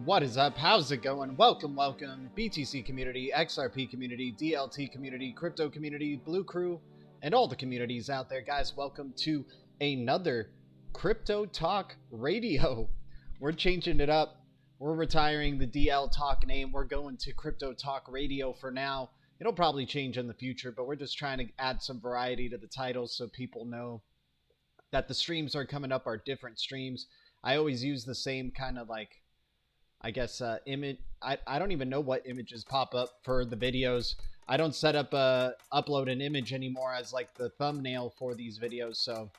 What is up? How's it going? Welcome, BTC community, XRP community, DLT community, crypto community, BLUECREW, and all the communities out there, guys. Welcome to another Crypto Talk Radio. We're changing it up. We're retiring the DL Talk name. We're going to Crypto Talk Radio for now. It'll probably change in the future, but we're just trying to add some variety to the titles so people know that the streams are coming up are different streams. I always use the same kind of image. I don't even know what images pop up for the videos. I don't set up upload an image anymore as like the thumbnail for these videos. So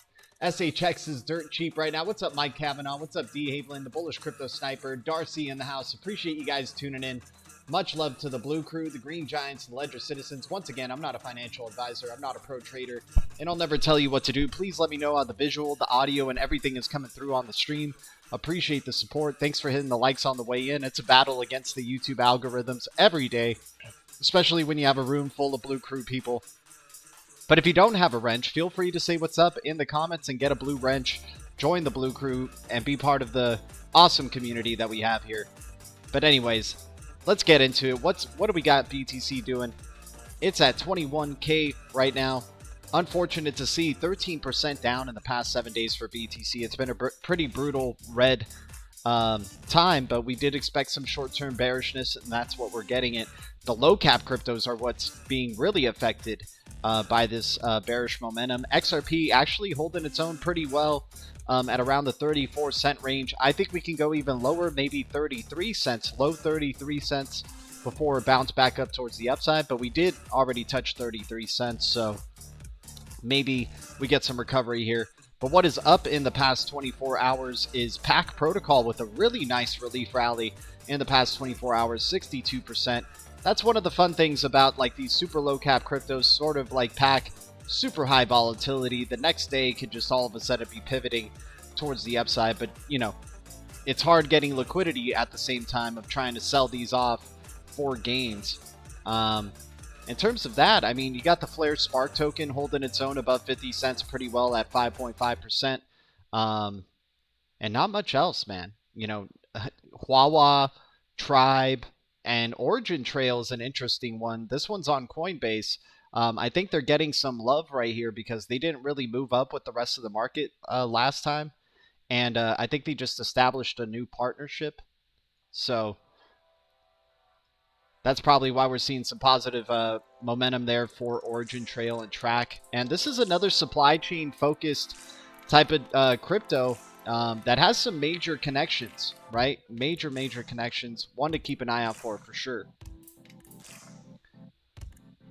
SHX is dirt cheap right now. What's up, Mike Kavanaugh? What's up, D Haviland, the Bullish Crypto Sniper, Darcy in the house? Appreciate you guys tuning in. Much love to the BLUECREW, the Green Giants, the Ledger Citizens. Once again, I'm not a financial advisor. I'm not a pro trader, and I'll never tell you what to do. Please let me know how the visual, the audio, and everything is coming through on the stream. Appreciate the support. Thanks for hitting the likes on the way in. It's a battle against the YouTube algorithms every day, especially when you have a room full of BLUECREW people. But if you don't have a wrench, feel free to say what's up in the comments and get a blue wrench. Join the BLUECREW and be part of the awesome community that we have here. But anyways, let's get into it. What do we got BTC doing? It's at 21K right now. Unfortunate to see 13% down in the past 7 days for BTC. It's been a pretty brutal red time, but we did expect some short-term bearishness, and that's what we're getting it. The low-cap cryptos are what's being really affected by this bearish momentum. XRP actually holding its own pretty well at around the 34-cent range. I think we can go even lower, maybe 33 cents, low 33 cents before it bounce back up towards the upside, but we did already touch 33 cents, so maybe we get some recovery here. But what is up in the past 24 hours is PAC Protocol with a really nice relief rally in the past 24 hours, 62%. That's one of the fun things about like these super low cap cryptos, sort of like PAC, super high volatility. The next day could just all of a sudden be pivoting towards the upside, but you know, it's hard getting liquidity at the same time of trying to sell these off for gains. in terms of that, I mean, you got the Flare Spark token holding its own above 50 cents pretty well at 5.5%. And not much else, man. You know, Huawei, Tribe, and Origin Trail is an interesting one. This one's on Coinbase. I think they're getting some love right here because they didn't really move up with the rest of the market last time. And I think they just established a new partnership. So that's probably why we're seeing some positive momentum there for Origin Trail and Track. And this is another supply chain focused type of crypto that has some major connections, right? Major connections. One to keep an eye out for sure.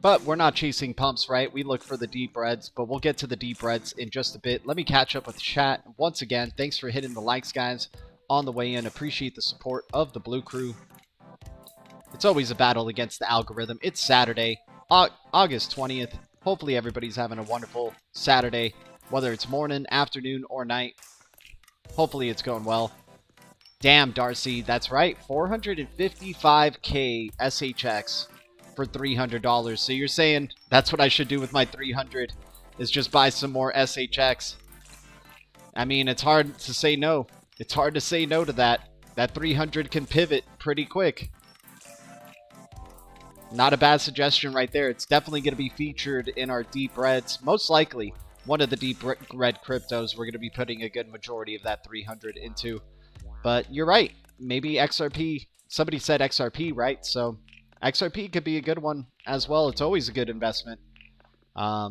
But we're not chasing pumps, right? We look for the deep reds, but we'll get to the deep reds in just a bit. Let me catch up with chat. Once again, thanks for hitting the likes, guys, on the way in. Appreciate the support of the Blue Crew. It's always a battle against the algorithm. It's Saturday, August 20th. Hopefully everybody's having a wonderful Saturday, whether it's morning, afternoon, or night. Hopefully it's going well. Damn, Darcy, that's right. 455K SHX for $300. So you're saying that's what I should do with my 300 is just buy some more SHX. I mean, it's hard to say no. It's hard to say no to that. That 300 can pivot pretty quick. Not a bad suggestion right there. It's definitely going to be featured in our deep reds. Most likely one of the deep red cryptos we're going to be putting a good majority of that 300 into. But you're right. Maybe XRP. Somebody said XRP, right? So XRP could be a good one as well. It's always a good investment. I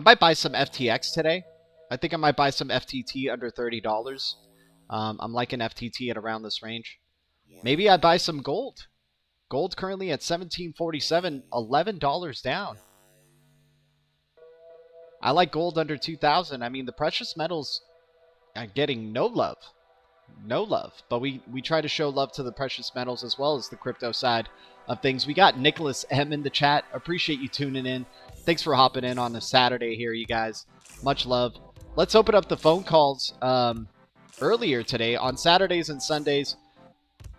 might buy some FTX today. I think I might buy some FTT under $30. I'm liking FTT at around this range. Maybe I'd buy some gold. Gold currently at $17.47, $11 down. I like gold under 2,000. I mean, the precious metals are getting no love. No love. But we try to show love to the precious metals as well as the crypto side of things. We got Nicholas M in the chat. Appreciate you tuning in. Thanks for hopping in on a Saturday here, you guys. Much love. Let's open up the phone calls earlier today. On Saturdays and Sundays,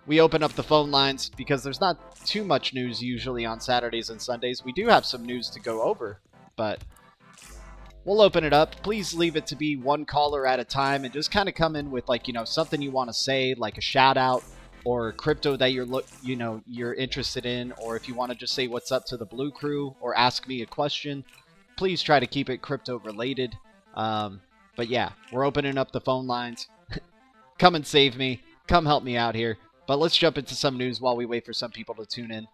we open up the phone lines because there's not too much news usually on Saturdays and Sundays. We do have some news to go over, but we'll open it up. Please leave it to be one caller at a time and just kind of come in with, like, you know, something you want to say, like a shout out or crypto that you're interested in, or if you want to just say what's up to the Blue Crew or ask me a question, please try to keep it crypto related. But yeah, we're opening up the phone lines. Come and save me. Come help me out here. But let's jump into some news while we wait for some people to tune in.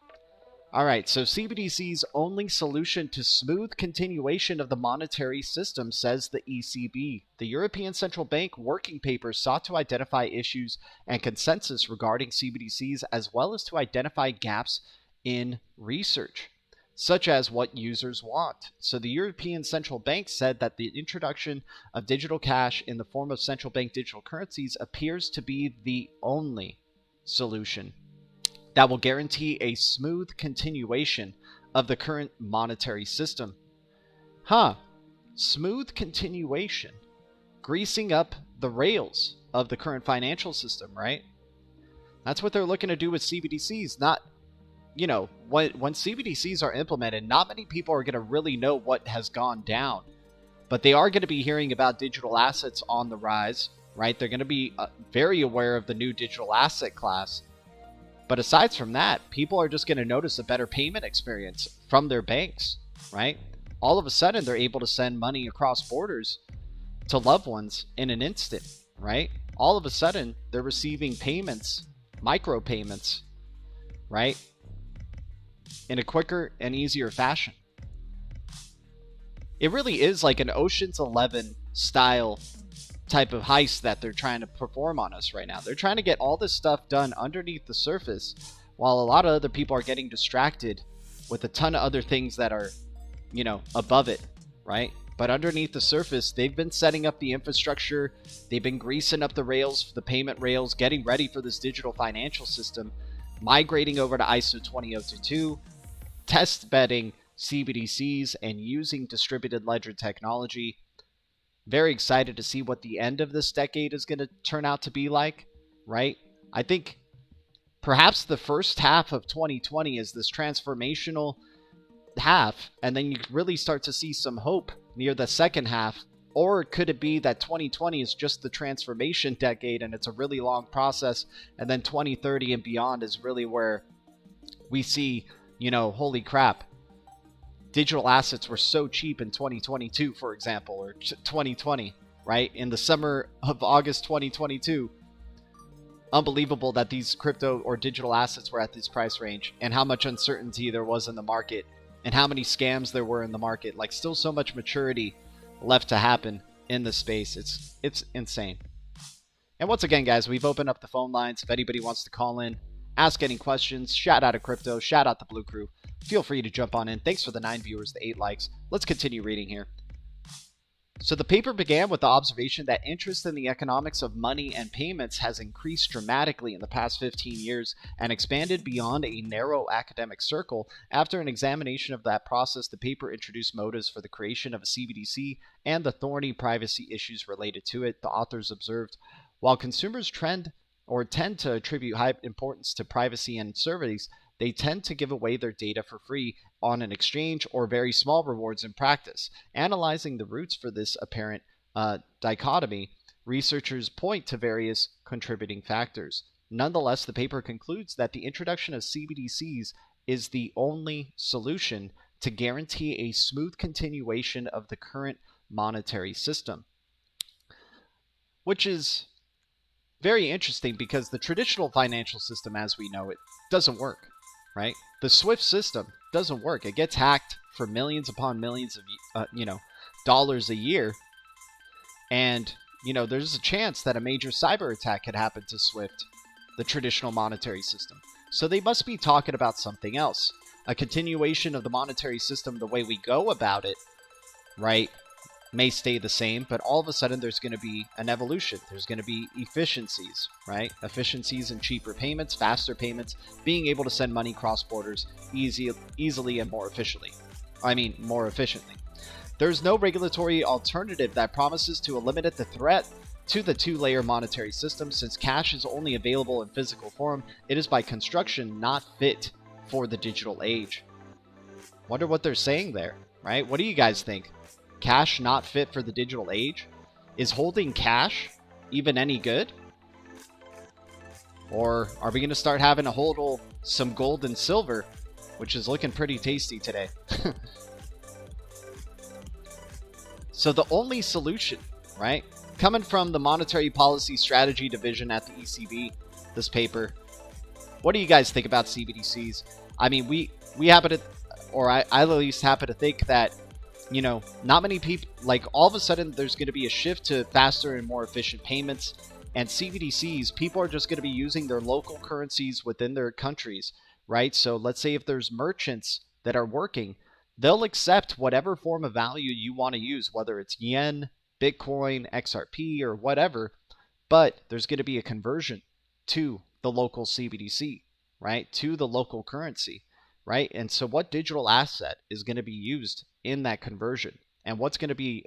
All right, so CBDC's only solution to smooth continuation of the monetary system, says the ECB. The European Central Bank working paper sought to identify issues and consensus regarding CBDCs, as well as to identify gaps in research, such as what users want. So the European Central Bank said that the introduction of digital cash in the form of central bank digital currencies appears to be the only solution that will guarantee a smooth continuation of the current monetary system. Smooth continuation. Greasing up the rails of the current financial system, right? That's what they're looking to do with CBDCs. Not, you know, when CBDCs are implemented, not many people are going to really know what has gone down. But they are going to be hearing about digital assets on the rise, right? They're going to be very aware of the new digital asset class. But aside from that, people are just going to notice a better payment experience from their banks, right? All of a sudden, they're able to send money across borders to loved ones in an instant, right? All of a sudden, they're receiving payments, micropayments, right? In a quicker and easier fashion. It really is like an Ocean's 11 style type of heist that they're trying to perform on us right now. They're trying to get all this stuff done underneath the surface while a lot of other people are getting distracted with a ton of other things that are, you know, above it, right? But underneath the surface, they've been setting up the infrastructure. They've been greasing up the rails, the payment rails, getting ready for this digital financial system, migrating over to ISO 20022, test bedding CBDCs, and using distributed ledger technology. Very excited to see what the end of this decade is going to turn out to be like, right? I think perhaps the first half of 2020 is this transformational half, and then you really start to see some hope near the second half? Or could it be that 2020 is just the transformation decade and it's a really long process, and then 2030 and beyond is really where we see, holy crap, digital assets were so cheap in 2022, for example, or 2020, right? In the summer of August 2022, unbelievable that these crypto or digital assets were at this price range, and how much uncertainty there was in the market, and how many scams there were in the market. Like, still so much maturity left to happen in the space. It's insane. And once again, guys, we've opened up the phone lines. If anybody wants to call in, ask any questions, shout out to crypto, shout out the Blue Crew, feel free to jump on in. Thanks for the 9 viewers, the 8 likes. Let's continue reading here. So the paper began with the observation that interest in the economics of money and payments has increased dramatically in the past 15 years and expanded beyond a narrow academic circle. After an examination of that process, the paper introduced motives for the creation of a CBDC and the thorny privacy issues related to it. The authors observed, while consumers tend to attribute high importance to privacy and services, they tend to give away their data for free on an exchange or very small rewards in practice. Analyzing the roots for this apparent dichotomy, researchers point to various contributing factors. Nonetheless, the paper concludes that the introduction of CBDCs is the only solution to guarantee a smooth continuation of the current monetary system, which is very interesting because the traditional financial system as we know it doesn't work, right? The SWIFT system doesn't work. It gets hacked for millions upon millions of, dollars a year. And, there's a chance that a major cyber attack could happen to SWIFT, the traditional monetary system. So they must be talking about something else. A continuation of the monetary system, the way we go about it, right, may stay the same, but all of a sudden there's going to be an evolution. There's going to be efficiencies, right? Efficiencies and cheaper payments, faster payments, being able to send money cross borders easily and more efficiently. More efficiently. There's no regulatory alternative that promises to eliminate the threat to the two-layer monetary system. Since cash is only available in physical form, it is by construction not fit for the digital age. Wonder what they're saying there, right? What do you guys think? Cash not fit for the digital age? Is holding cash even any good? Or are we going to start having to hold some gold and silver, which is looking pretty tasty today? So the only solution, right, coming from the Monetary Policy Strategy Division at the ECB, this paper, what do you guys think about CBDCs? We happen to, or I at least happen to think that, not many people, like, all of a sudden there's going to be a shift to faster and more efficient payments, and CBDCs, people are just going to be using their local currencies within their countries, right? So let's say if there's merchants that are working, they'll accept whatever form of value you want to use, whether it's yen, Bitcoin, XRP, or whatever, but there's going to be a conversion to the local CBDC, right? To the local currency, right? And so what digital asset is going to be used in that conversion, and what's going to be,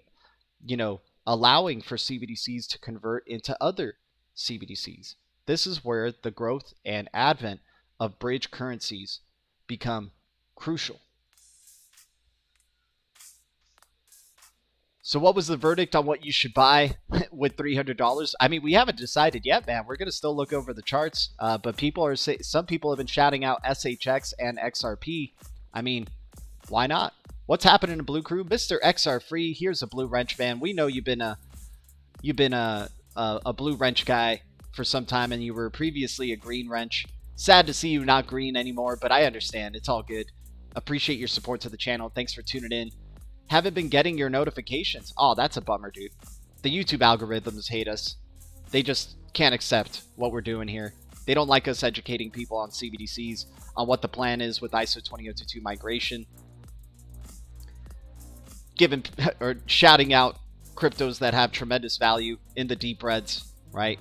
allowing for CBDCs to convert into other CBDCs? This is where the growth and advent of bridge currencies become crucial. So what was the verdict on what you should buy with $300? We haven't decided yet, man. We're going to still look over the charts, but some people have been shouting out SHX and XRP. Why not? What's happening in Blue Crew? Mr. XR Free, here's a Blue Wrench, man. We know you've been a Blue Wrench guy for some time, and you were previously a Green Wrench. Sad to see you not green anymore, but I understand. It's all good. Appreciate your support to the channel. Thanks for tuning in. Haven't been getting your notifications. Oh, that's a bummer, dude. The YouTube algorithms hate us. They just can't accept what we're doing here. They don't like us educating people on CBDCs, on what the plan is with ISO 20022 migration. Shouting out cryptos that have tremendous value in the deep reds, right?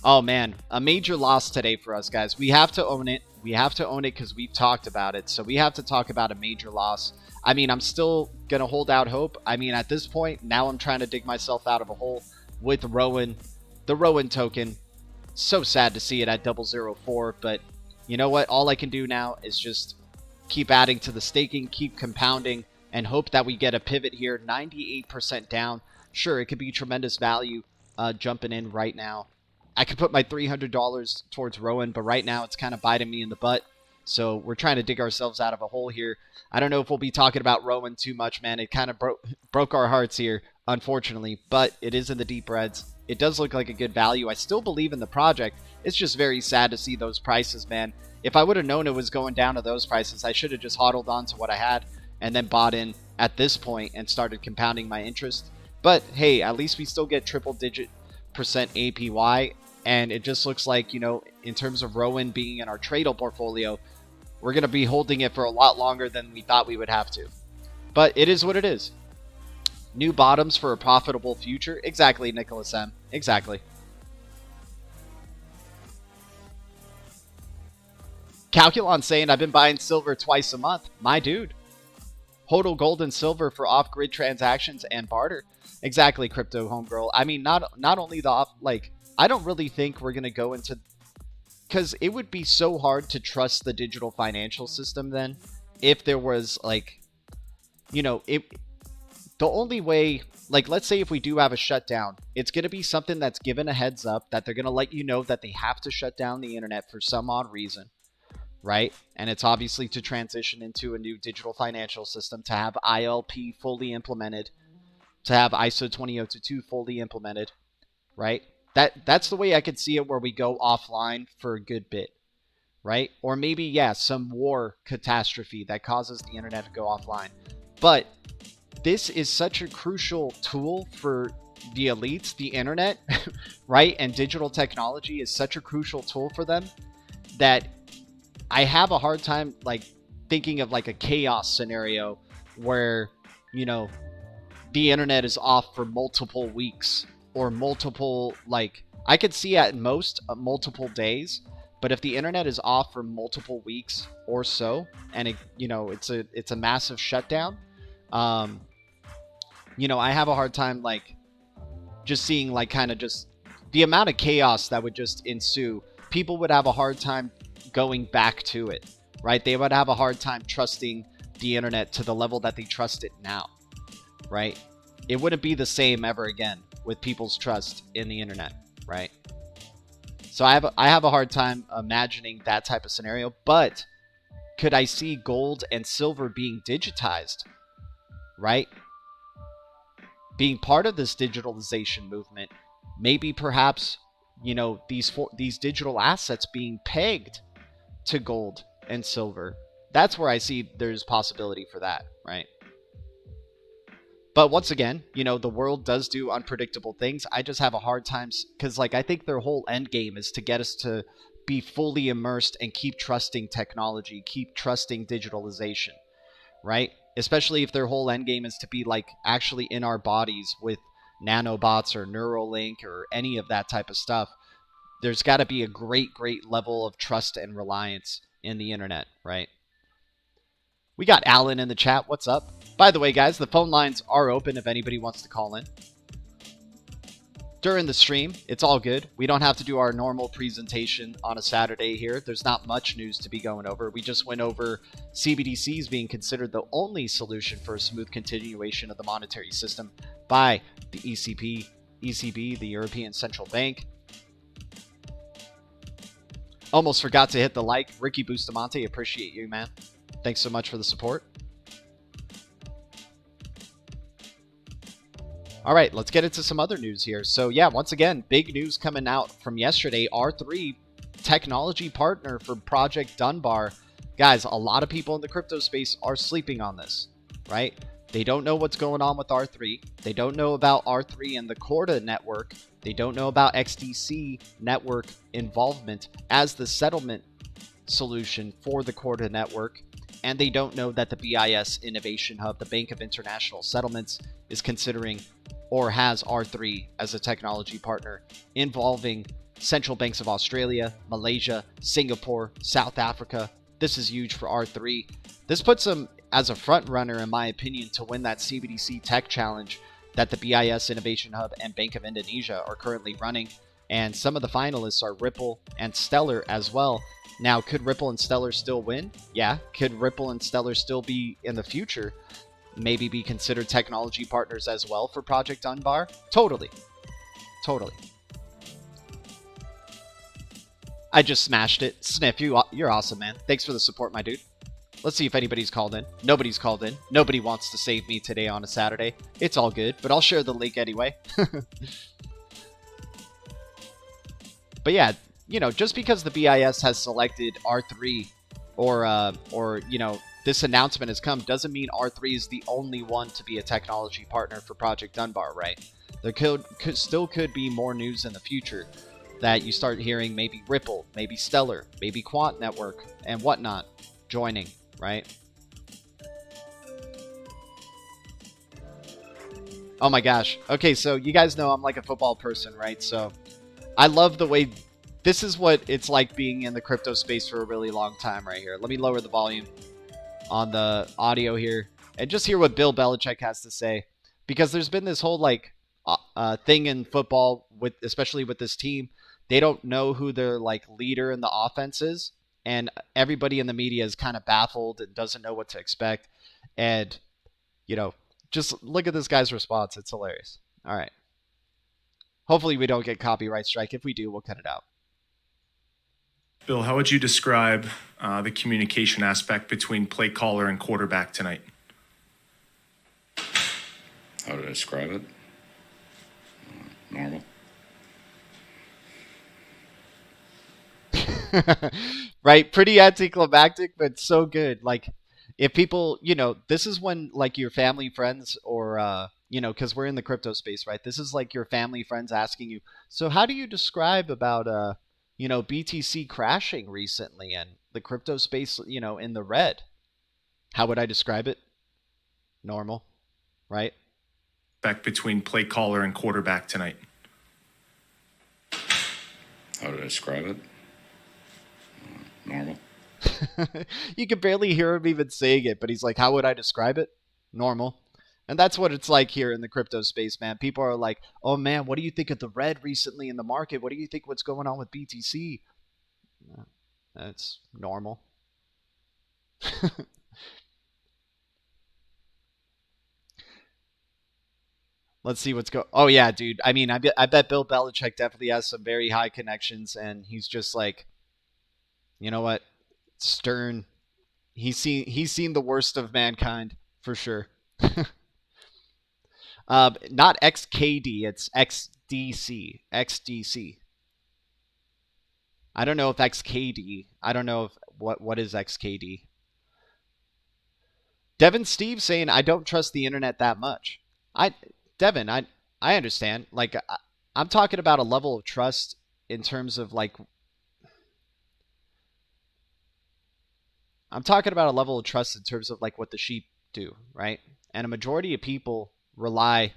Oh man, a major loss today for us, guys. We have to own it. We have to own it because we've talked about it. So we have to talk about a major loss. I'm still going to hold out hope. At this point, now I'm trying to dig myself out of a hole with Rowan, the Rowan token. So sad to see it at 004, but you know what? All I can do now is just keep adding to the staking, keep compounding, and hope that we get a pivot here. 98% down. Sure, it could be tremendous value jumping in right now. I could put my $300 towards Rowan, but right now it's kind of biting me in the butt. So we're trying to dig ourselves out of a hole here. I don't know if we'll be talking about Rowan too much, man. It kind of broke our hearts here, unfortunately, but it is in the deep reds. It does look like a good value. I still believe in the project. It's just very sad to see those prices, man. If I would have known it was going down to those prices, I should have just hodled on to what I had and then bought in at this point and started compounding my interest. But hey, at least we still get triple-digit percent APY, and it just looks like, you know, in terms of Rowan being in our Tradle portfolio, we're going to be holding it for a lot longer than we thought we would have to. But it is what it is. New bottoms for a profitable future. Exactly, Nicholas M. Exactly. Calculon saying, I've been buying silver twice a month. My dude. Hodl gold and silver for off-grid transactions and barter. Exactly, Crypto Homegirl. I mean, not only the off, like, I don't really think we're going to go into, because it would be so hard to trust the digital financial system then if there was, like, you know, the only way, like, let's say if we do have a shutdown, it's going to be something that's given a heads up that they're going to let you know that they have to shut down the internet for some odd reason, right? And it's obviously to transition into a new digital financial system, to have ILP fully implemented, to have ISO 20022 fully implemented, right? That's the way I could see it, where we go offline for a good bit, right? Or maybe, yeah, some war catastrophe that causes the internet to go offline. But this is such a crucial tool for the elites, the internet, right? And digital technology is such a crucial tool for them that I have a hard time, like, thinking of like a chaos scenario where, you know, the internet is off for multiple weeks or multiple, like, I could see at most multiple days, but if the internet is off for multiple weeks or so, and it, you know, it's a massive shutdown, you know, I have a hard time, like, just seeing, like, kind of just the amount of chaos that would just ensue. People would have a hard time going back to it, right? They would have a hard time trusting the internet to the level that they trust it now, right? It wouldn't be the same ever again with people's trust in the internet, right? So I have a hard time imagining that type of scenario, but could I see gold and silver being digitized, right? Being part of this digitalization movement, maybe perhaps, you know, these digital assets being pegged to gold and silver. That's where I see there's possibility for that, right? But once again, you know, the world does do unpredictable things. I just have a hard time, because, like, I think their whole end game is to get us to be fully immersed and keep trusting technology, keep trusting digitalization, right? Especially if their whole end game is to be, like, actually in our bodies with nanobots or Neuralink or any of that type of stuff. There's got to be a great level of trust and reliance in the internet, right? We got Alan in the chat. What's up? By the way, guys, the phone lines are open if anybody wants to call in during the stream. It's all good. We don't have to do our normal presentation on a Saturday here. There's not much news to be going over. We just went over CBDCs being considered the only solution for a smooth continuation of the monetary system by the ECB, the European Central Bank. Almost forgot to hit the like. Ricky Bustamante, appreciate you, man. Thanks so much for the support. All right, let's get into some other news here. So yeah, once again, big news coming out from yesterday. R3, technology partner for Project Dunbar. Guys, a lot of people in the crypto space are sleeping on this, right? They don't know what's going on with R3. They don't know about R3 and the Corda network. They don't know about XDC network involvement as the settlement solution for the Corda network. And they don't know that the BIS Innovation Hub, the Bank of International Settlements, is considering or has R3 as a technology partner involving central banks of Australia, Malaysia, Singapore, South Africa. This is huge for R3. This puts them as a front runner, in my opinion, to win that CBDC Tech Challenge that the BIS Innovation Hub and Bank of Indonesia are currently running. And some of the finalists are Ripple and Stellar as well. Now, could Ripple and Stellar still win? Yeah. Could Ripple and Stellar still be in the future, maybe be considered technology partners as well for Project Unbar? Totally. Totally. I just smashed it. Sniff, you're awesome, man. Thanks for the support, my dude. Let's see if anybody's called in. Nobody's called in. Nobody wants to save me today on a Saturday. It's all good, but I'll share the link anyway. But yeah, you know, just because the BIS has selected R3 or you know, this announcement has come doesn't mean R3 is the only one to be a technology partner for Project Dunbar, right? There still could be more news in the future that you start hearing maybe Ripple, maybe Stellar, maybe Quant Network and whatnot joining, right? Oh my gosh. Okay, so you guys know I'm like a football person, right? So I love the way this is what it's like being in the crypto space for a really long time right here. Let me lower the volume on the audio here and just hear what Bill Belichick has to say, because there's been this whole like thing in football with, especially with this team, they don't know who their like leader in the offense is, and everybody in the media is kind of baffled and doesn't know what to expect. And you know, just look at this guy's response. It's hilarious. All right. Hopefully we don't get copyright strike. If we do, we'll cut it out. Bill, how would you describe the communication aspect between play caller and quarterback tonight? How to describe it? Normal. Right? Pretty anticlimactic, but so good. Like, if people, you know, this is when like your family, friends, or you know, because we're in the crypto space, right? This is like your family, friends asking you, so how do you describe about you know, BTC crashing recently and the crypto space, you know, in the red? How would I describe it? Normal, right? Back between play caller and quarterback tonight. How to describe it? Normal. You can barely hear him even saying it, but he's like, how would I describe it? Normal. And that's what it's like here in the crypto space, man. People are like, oh man, what do you think of the red recently in the market? What do you think what's going on with BTC? That's normal. Let's see what's going. Oh yeah, dude. I mean, I bet Bill Belichick definitely has some very high connections, and he's just like, you know what, stern. He's seen the worst of mankind for sure. Not XKD, it's XDC. XDC. I don't know if XKD. I don't know if what is XKD. Devin Steve saying I don't trust the internet that much. Devin, I understand. Like I'm talking about a level of trust in terms of like I'm talking about a level of trust in terms of like what the sheep do, right? And a majority of people rely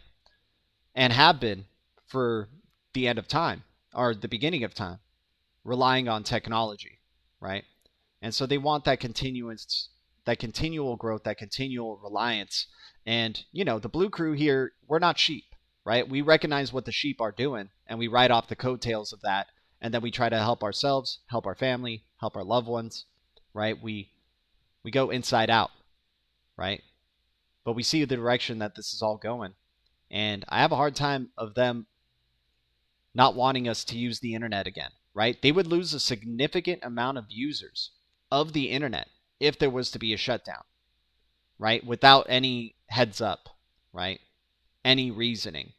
and have been for the end of time or the beginning of time relying on technology, right? And so they want that continuance, that continual growth, that continual reliance. And, you know, the Blue Crew here, we're not sheep, right? We recognize what the sheep are doing and we ride off the coattails of that. And then we try to help ourselves, help our family, help our loved ones, right? We go inside out, right? But we see the direction that this is all going. And I have a hard time of them not wanting us to use the internet again, right? They would lose a significant amount of users of the internet if there was to be a shutdown, right? Without any heads up, right? Any reasoning.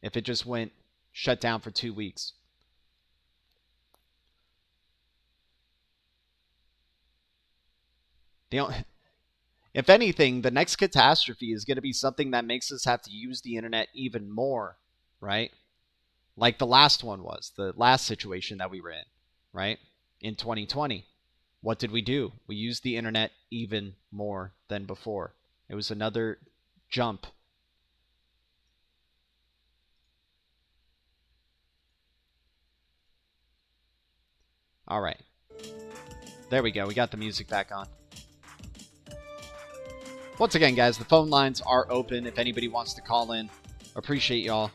If it just went shut down for 2 weeks. If anything, the next catastrophe is going to be something that makes us have to use the internet even more, right? Like the last one was, the last situation that we were in, right? In 2020. What did we do? We used the internet even more than before. It was another jump. All right. There we go. We got the music back on. Once again, guys, the phone lines are open if anybody wants to call in. Appreciate y'all.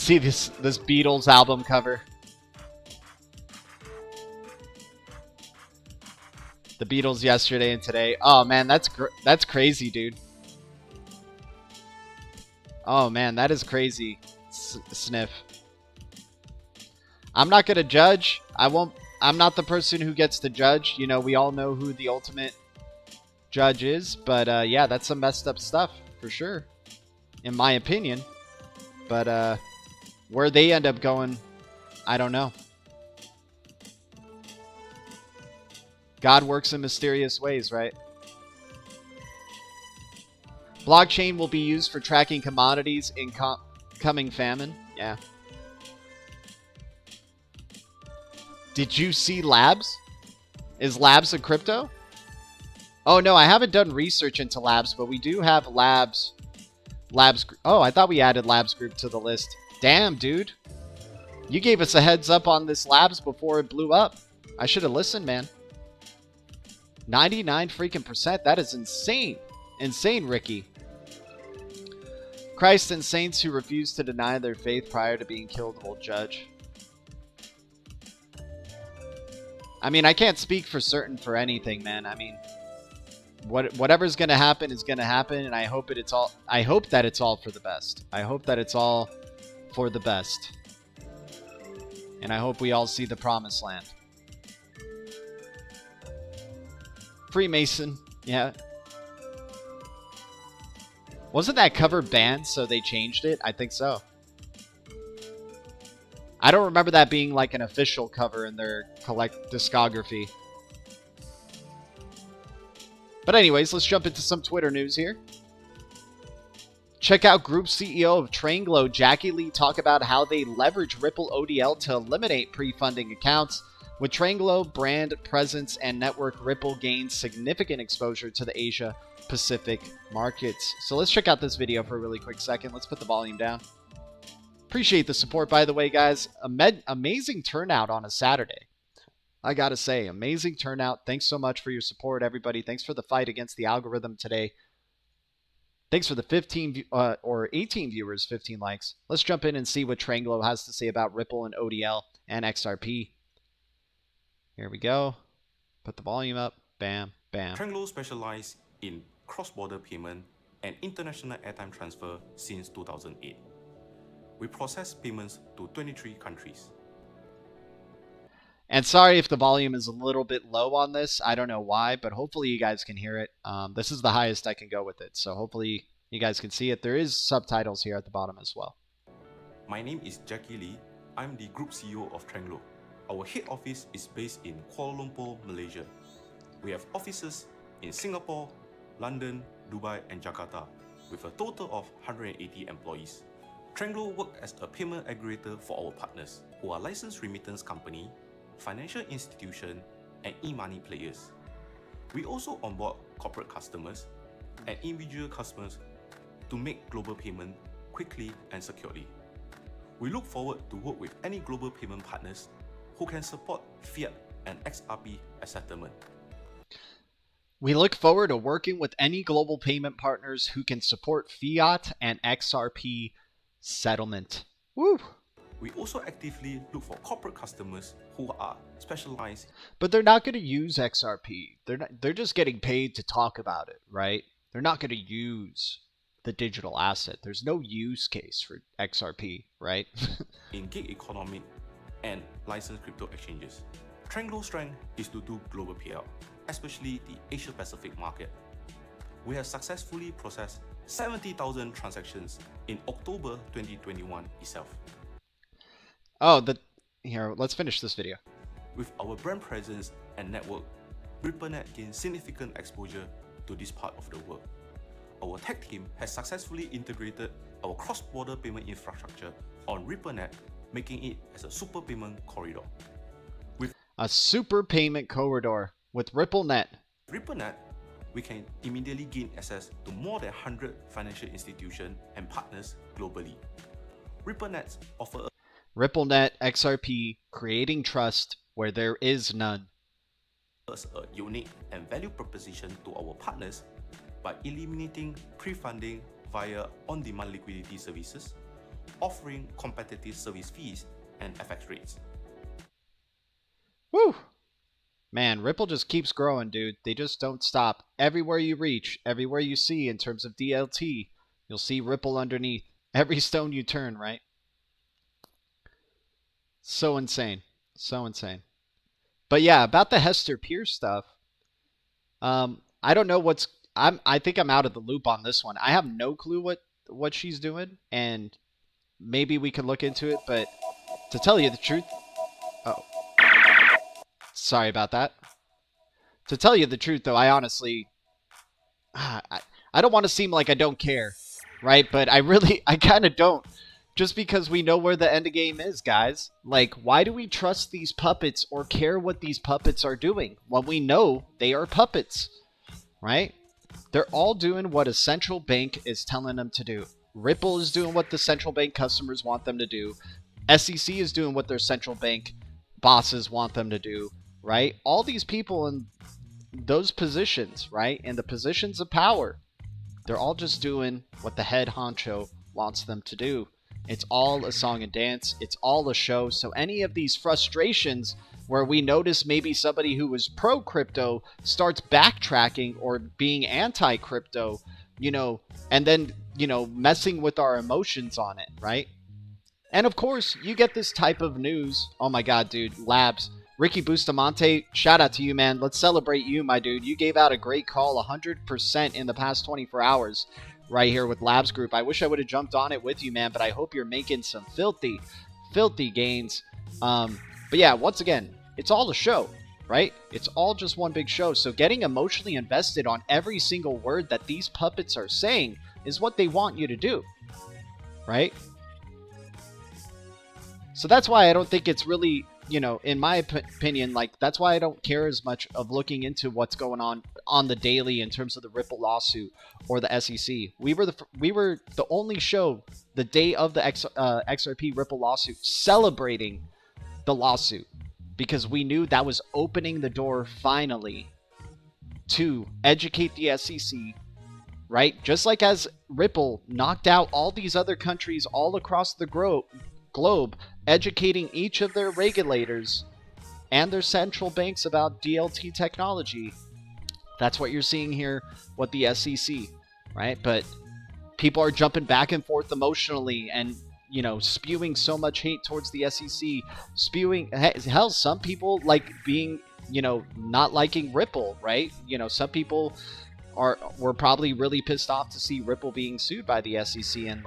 See this Beatles album cover. The Beatles yesterday and today. Oh man, that's crazy, dude. Oh man, that is crazy. Sniff. I'm not gonna judge. I'm not the person who gets to judge. You know, we all know who the ultimate judge is, but yeah, that's some messed up stuff for sure, in my opinion. But where they end up going, I don't know. God works in mysterious ways, right? Blockchain will be used for tracking commodities in coming famine. Yeah. Did you see Labs? Is Labs a crypto? Oh no, I haven't done research into Labs, but we do have Labs. Oh, I thought we added Labs Group to the list. Damn, dude. You gave us a heads up on this Labs before it blew up. I should have listened, man. 99 freaking percent. That is insane. Insane, Ricky. Christ and saints who refuse to deny their faith prior to being killed will judge. I mean, I can't speak for certain for anything, man. I mean, whatever's gonna happen is gonna happen, and I hope that it's all for the best. I hope that it's all for the best. And I hope we all see the promised land. Freemason, yeah. Wasn't that cover banned, so they changed it? I think so. I don't remember that being like an official cover in their discography. But anyways, let's jump into some Twitter news here. Check out Group CEO of Tranglo, Jackie Lee, talk about how they leverage Ripple ODL to eliminate pre-funding accounts. With Tranglo brand presence and network, Ripple gains significant exposure to the Asia Pacific markets. So let's check out this video for a really quick second. Let's put the volume down. Appreciate the support, by the way, guys. Amazing turnout on a Saturday. I gotta say, amazing turnout. Thanks so much for your support, everybody. Thanks for the fight against the algorithm today. Thanks for the 15 or 18 viewers, 15 likes. Let's jump in and see what Tranglo has to say about Ripple and ODL and XRP. Here we go. Put the volume up. Bam, bam. Tranglo specializes in cross-border payment and international airtime transfer since 2008. We process payments to 23 countries. And sorry if the volume is a little bit low on this. I don't know why, but hopefully you guys can hear it. This is the highest I can go with it, so hopefully you guys can see it. There is subtitles here at the bottom as well. My name is Jackie Lee. I'm the Group CEO of Tranglo. Our head office is based in Kuala Lumpur, Malaysia. We have offices in Singapore, London, Dubai, and Jakarta, with a total of 180 employees. Tranglo works as a payment aggregator for our partners, who are licensed remittance company, financial institution, and e-money players. We also onboard corporate customers and individual customers to make global payment quickly and securely. We look forward to work with any global payment partners who can support fiat and XRP as settlement. We look forward to working with any global payment partners who can support fiat and XRP settlement. Woo! We also actively look for corporate customers who are specialized. But they're not going to use XRP. They're just getting paid to talk about it, right? They're not going to use the digital asset. There's no use case for XRP, right? in gig economy and licensed crypto exchanges. Tranglo's strength is to do global payout, especially the Asia Pacific market. We have successfully processed 70,000 transactions in October 2021 itself. Oh, here, let's finish this video. With our brand presence and network, RippleNet gains significant exposure to this part of the world. Our tech team has successfully integrated our cross-border payment infrastructure on RippleNet, making it as a super payment corridor. With a super payment corridor with RippleNet. RippleNet, we can immediately gain access to more than 100 financial institutions and partners globally. RippleNet offers RippleNet XRP, creating trust where there is none. A unique and value proposition to our partners by eliminating pre-funding via on-demand liquidity services, offering competitive service fees and FX rates. Woo! Man, Ripple just keeps growing, dude. They just don't stop. Everywhere you reach, everywhere you see in terms of DLT, you'll see Ripple underneath. Every stone you turn, right? So insane. So insane. But yeah, about the Hester Pierce stuff, I don't know what's... I think I'm out of the loop on this one. I have no clue what she's doing, and maybe we could look into it, but to tell you the truth... Oh. Sorry about that. To tell you the truth, though, I honestly... I don't want to seem like I don't care, right? But I kind of don't. Just because we know where the end of game is, guys. Like, why do we trust these puppets or care what these puppets are doing when we know they are puppets, right? They're all doing what a central bank is telling them to do. Ripple is doing what the central bank customers want them to do. SEC is doing what their central bank bosses want them to do, right? All these people in those positions, right? In the positions of power, they're all just doing what the head honcho wants them to do. It's all a song and dance. It's all a show. So any of these frustrations where we notice maybe somebody who was pro-crypto starts backtracking or being anti-crypto, and then, messing with our emotions on it, right? And of course, you get this type of news. Oh my God, dude. Labs. Ricky Bustamante, shout out to you, man. Let's celebrate you, my dude. You gave out a great call, 100% in the past 24 hours. Right here with Labs Group. I wish I would have jumped on it with you, man, but I hope you're making some filthy gains. But yeah, once again, it's all a show, right? It's all just one big show. So getting emotionally invested on every single word that these puppets are saying is what they want you to do, right? So that's why I don't think it's really, in my opinion, like, that's why I don't care as much of looking into what's going on the daily in terms of the Ripple lawsuit or the SEC. We were the only show the day of the XRP Ripple lawsuit celebrating the lawsuit, because we knew that was opening the door finally to educate the SEC, right? Just like as Ripple knocked out all these other countries all across the globe, educating each of their regulators and their central banks about DLT technology. That's what you're seeing here with the SEC, right? But people are jumping back and forth emotionally and, spewing so much hate towards the SEC, hell, some people like being, not liking Ripple, right? Some people were probably really pissed off to see Ripple being sued by the SEC, and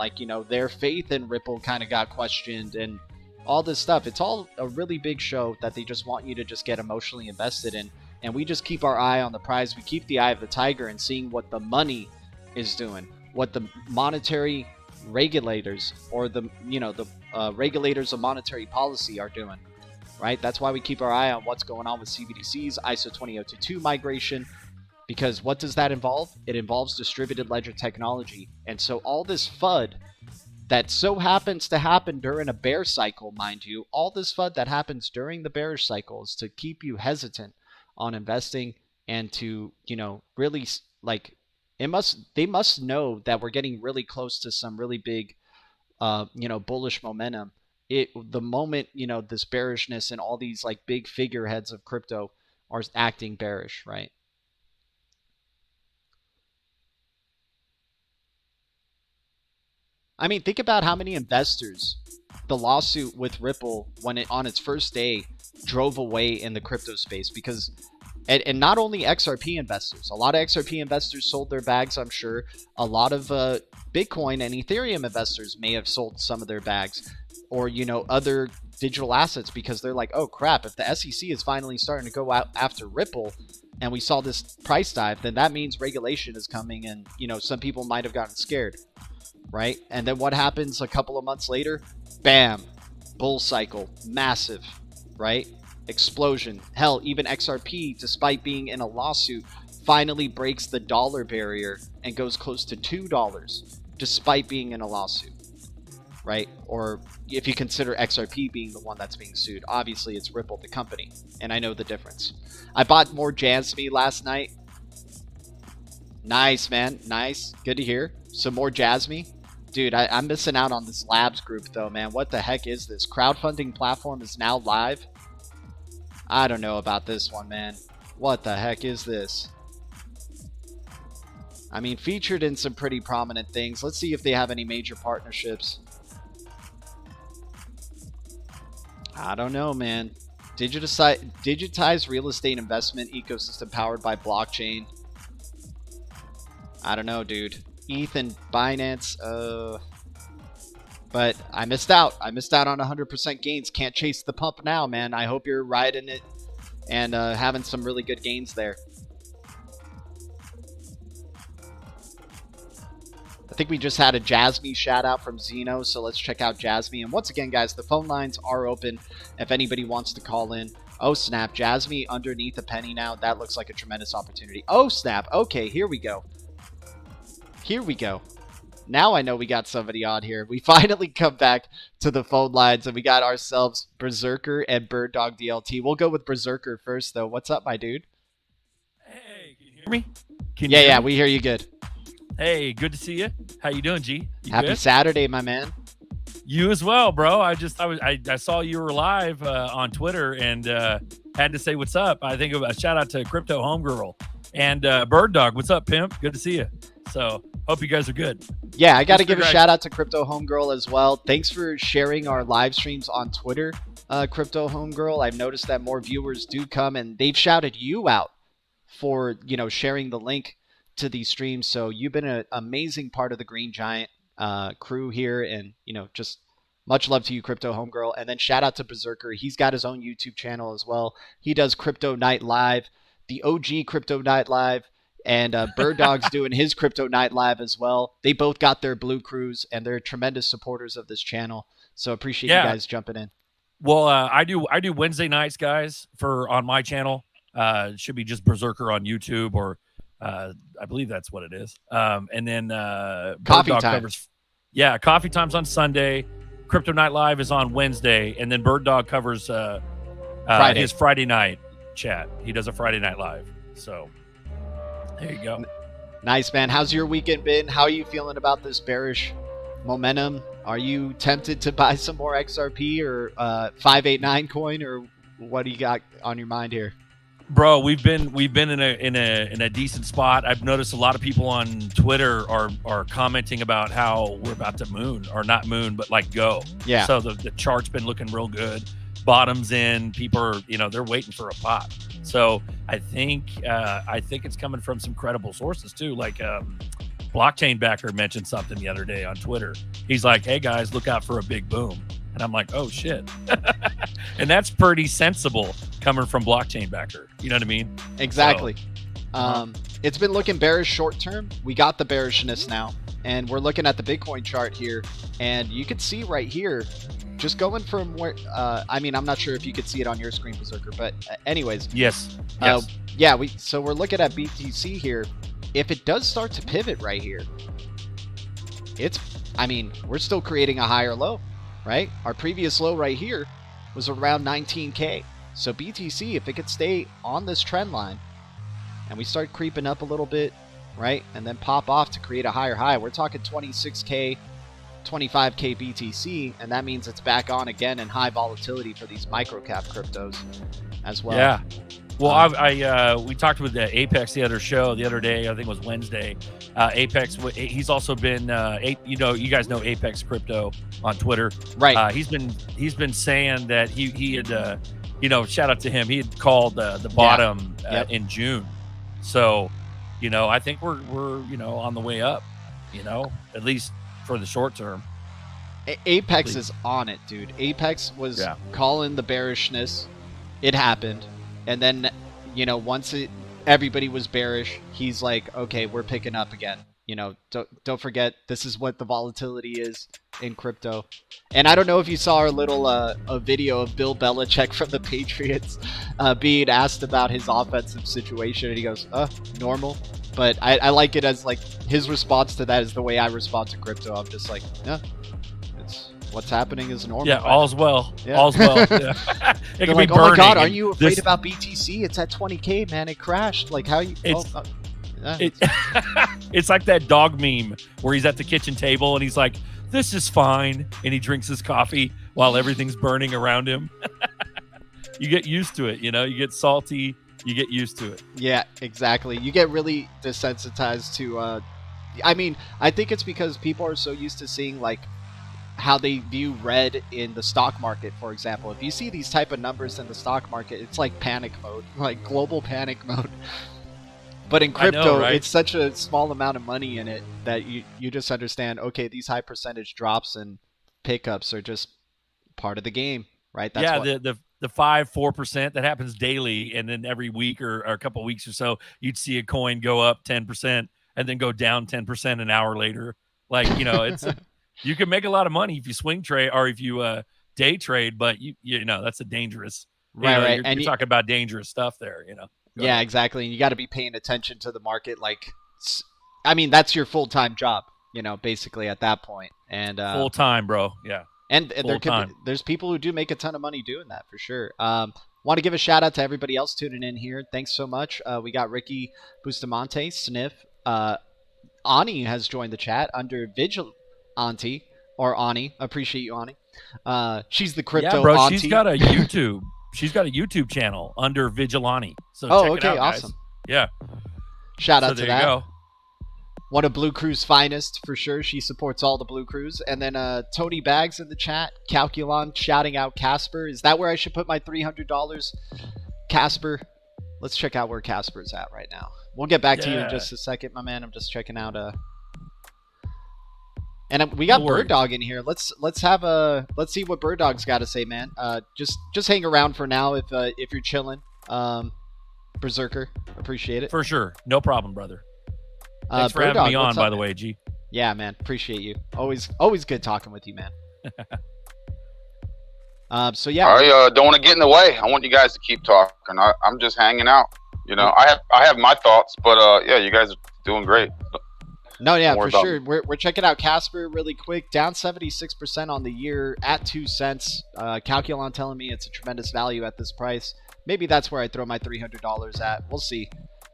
their faith in Ripple kind of got questioned and all this stuff. It's all a really big show that they just want you to just get emotionally invested in. And we just keep our eye on the prize. We keep the eye of the tiger and seeing what the money is doing, what the monetary regulators or the regulators of monetary policy are doing, right? That's why we keep our eye on what's going on with CBDC's ISO 20022 migration, because what does that involve? It involves distributed ledger technology. And so all this FUD that so happens to happen during a bear cycle, mind you, all this FUD that happens during the bearish cycle is to keep you hesitant on investing and to, really, like, they must know that we're getting really close to some really big, bullish momentum. The moment, this bearishness and all these like big figureheads of crypto are acting bearish, right? I mean, think about how many investors the lawsuit with Ripple, when it on its first day, drove away in the crypto space, because and not only XRP investors, a lot of XRP investors sold their bags, I'm sure. A lot of Bitcoin and Ethereum investors may have sold some of their bags, or other digital assets, because they're like, oh crap, if the SEC is finally starting to go out after Ripple and we saw this price dive, then that means regulation is coming, and some people might have gotten scared, right? And then what happens a couple of months later? Bam, bull cycle, massive, right? Explosion. Hell, even XRP, despite being in a lawsuit, finally breaks the dollar barrier and goes close to $2 despite being in a lawsuit, right? Or if you consider XRP being the one that's being sued, obviously it's Ripple, the company, and I know the difference. I bought more Jasmy last night. Nice, man. Nice. Good to hear. Some more Jasmy. Dude, I'm missing out on this labs group though, man. What the heck is this? Crowdfunding platform is now live? I don't know about this one, man. What the heck is this? I mean, featured in some pretty prominent things. Let's see if they have any major partnerships. I don't know, man. Digitized real estate investment ecosystem powered by blockchain. I don't know, dude. ETH and Binance. But I missed out. I missed out on 100% gains. Can't chase the pump now, man. I hope you're riding it and having some really good gains there. I think we just had a Jasmine shout out from Zeno, so let's check out Jasmine. And once again, guys, the phone lines are open if anybody wants to call in. Oh, snap. Jasmine underneath a penny now. That looks like a tremendous opportunity. Oh, snap. Okay, here we go. Here we go. Now I know we got somebody on here. We finally come back to the phone lines, and we got ourselves Berserker and Bird Dog DLT. We'll go with Berserker first, though. What's up, my dude? Hey, can you hear me? Yeah, we hear you good. Hey, good to see you. How you doing, G? You Happy good? Saturday, my man. You as well, bro. I saw you were live on Twitter and had to say what's up. I think a shout out to Crypto Homegirl and Bird Dog. What's up, pimp? Good to see you. So hope you guys are good. Yeah, I got to give a shout out to Crypto Homegirl as well. Thanks for sharing our live streams on Twitter, Crypto Homegirl. I've noticed that more viewers do come, and they've shouted you out for, you know, sharing the link to these streams. So you've been an amazing part of the Green Giant crew here, and, you know, just much love to you, Crypto Homegirl. And then shout out to Berserker. He's got his own YouTube channel as well. He does Crypto Night Live, the OG Crypto Night Live. And Bird Dog's doing his Crypto Night Live as well. They both got their Blue Crews, and they're tremendous supporters of this channel. So appreciate you guys jumping in. Well, I do Wednesday nights, guys, on my channel. It should be just Berserker on YouTube, or I believe that's what it is. And then Coffee Bird Dog Time. covers. Yeah, Coffee Time's on Sunday. Crypto Night Live is on Wednesday, and then Bird Dog covers his Friday night chat. He does a Friday Night Live. So. There you go. Nice, man. How's your weekend been? How are you feeling about this bearish momentum? Are you tempted to buy some more XRP or 589 coin, or what do you got on your mind here? Bro, we've been in a decent spot. I've noticed a lot of people on Twitter are commenting about how we're about to moon, or not moon, but like go. Yeah. So the chart's been looking real good. Bottoms in, people are, they're waiting for a pop. So I think it's coming from some credible sources too. Like Blockchain Backer mentioned something the other day on Twitter. He's like, "Hey guys, look out for a big boom." And I'm like, "Oh shit." And that's pretty sensible coming from Blockchain Backer. You know what I mean? Exactly. So, it's been looking bearish short term. We got the bearishness now, and we're looking at the Bitcoin chart here, and you can see right here, just going from where, I mean, I'm not sure if you could see it on your screen, Berserker, but anyways. Yes. Yeah, so we're looking at BTC here. If it does start to pivot right here, we're still creating a higher low, right? Our previous low right here was around 19K. So BTC, if it could stay on this trend line and we start creeping up a little bit, right, and then pop off to create a higher high, we're talking 26K, 25K BTC, and that means it's back on again in high volatility for these microcap cryptos as well. Yeah. Well, we talked with Apex the other day. I think it was Wednesday. Apex, he's also been, you guys know Apex Crypto on Twitter, right? He's been saying that he had, shout out to him. He had called the bottom in June. So, I think we're on the way up. At least for the short term. Apex is on it, dude. Apex was calling the bearishness. It happened. And then, once everybody was bearish, he's like, okay, we're picking up again. Don't forget, this is what the volatility is in crypto. And I don't know if you saw our little a video of Bill Belichick from the Patriots being asked about his offensive situation. And he goes, normal. But I like it as, like, his response to that is the way I respond to crypto. I'm just like, yeah, it's what's happening is normal. Yeah, all's well. Yeah. All's well. Yeah. It can like, be oh my God, burning. aren't you afraid about BTC? It's at 20K, man. It crashed. Like, how you... It's like that dog meme where he's at the kitchen table and he's like, "This is fine," and he drinks his coffee while everything's burning around him. You get used to it, you get salty, you get used to it. Yeah, exactly. You get really desensitized to I think it's because people are so used to seeing like how they view red in the stock market, for example. If you see these type of numbers in the stock market, it's like panic mode, like global panic mode. But in crypto, I know, right? It's such a small amount of money in it that you just understand, okay, these high percentage drops and pickups are just part of the game, right? The 5-4% that happens daily, and then every week or a couple of weeks or so, you'd see a coin go up 10% and then go down 10% an hour later. Like, it's you can make a lot of money if you swing trade or if you day trade, but that's a dangerous. Right. You're talking about dangerous stuff there. Yeah, exactly. And you got to be paying attention to the market. Like, that's your full-time job, basically at that point. And full time, bro. Yeah. And there's people who do make a ton of money doing that for sure. Want to give a shout out to everybody else tuning in here. Thanks so much. We got Ricky Bustamante, Sniff. Ani has joined the chat under Vigilante or Ani. Appreciate you, Ani. She's the crypto. Yeah, bro. auntie. She's got a YouTube. She's got a YouTube channel under Vigilante. So check it out, guys. Awesome. Yeah. Shout out to that. There you go. One of BLUECREW's finest for sure. She supports all the BLUECREWs. And then Tony Bags in the chat. Calculon shouting out Casper. Is that where I should put my $300? Casper. Let's check out where Casper's at right now. We'll get back to you in just a second, my man. I'm just checking out. And we got Bird Dog in here. Let's see what Bird Dog's got to say, man. Just hang around for now if you're chilling. Berserker, appreciate it. For sure, no problem, brother. Thanks for Bird having me Dog, on, by the way, G. Yeah, man, appreciate you. Always good talking with you, man. So yeah, I don't want to get in the way. I want you guys to keep talking. I'm just hanging out. I have my thoughts, but yeah, you guys are doing great. No, yeah, for sure. We're checking out Casper really quick. Down 76% on the year at 2 cents. Calculon telling me it's a tremendous value at this price. Maybe that's where I throw my $300 at. We'll see.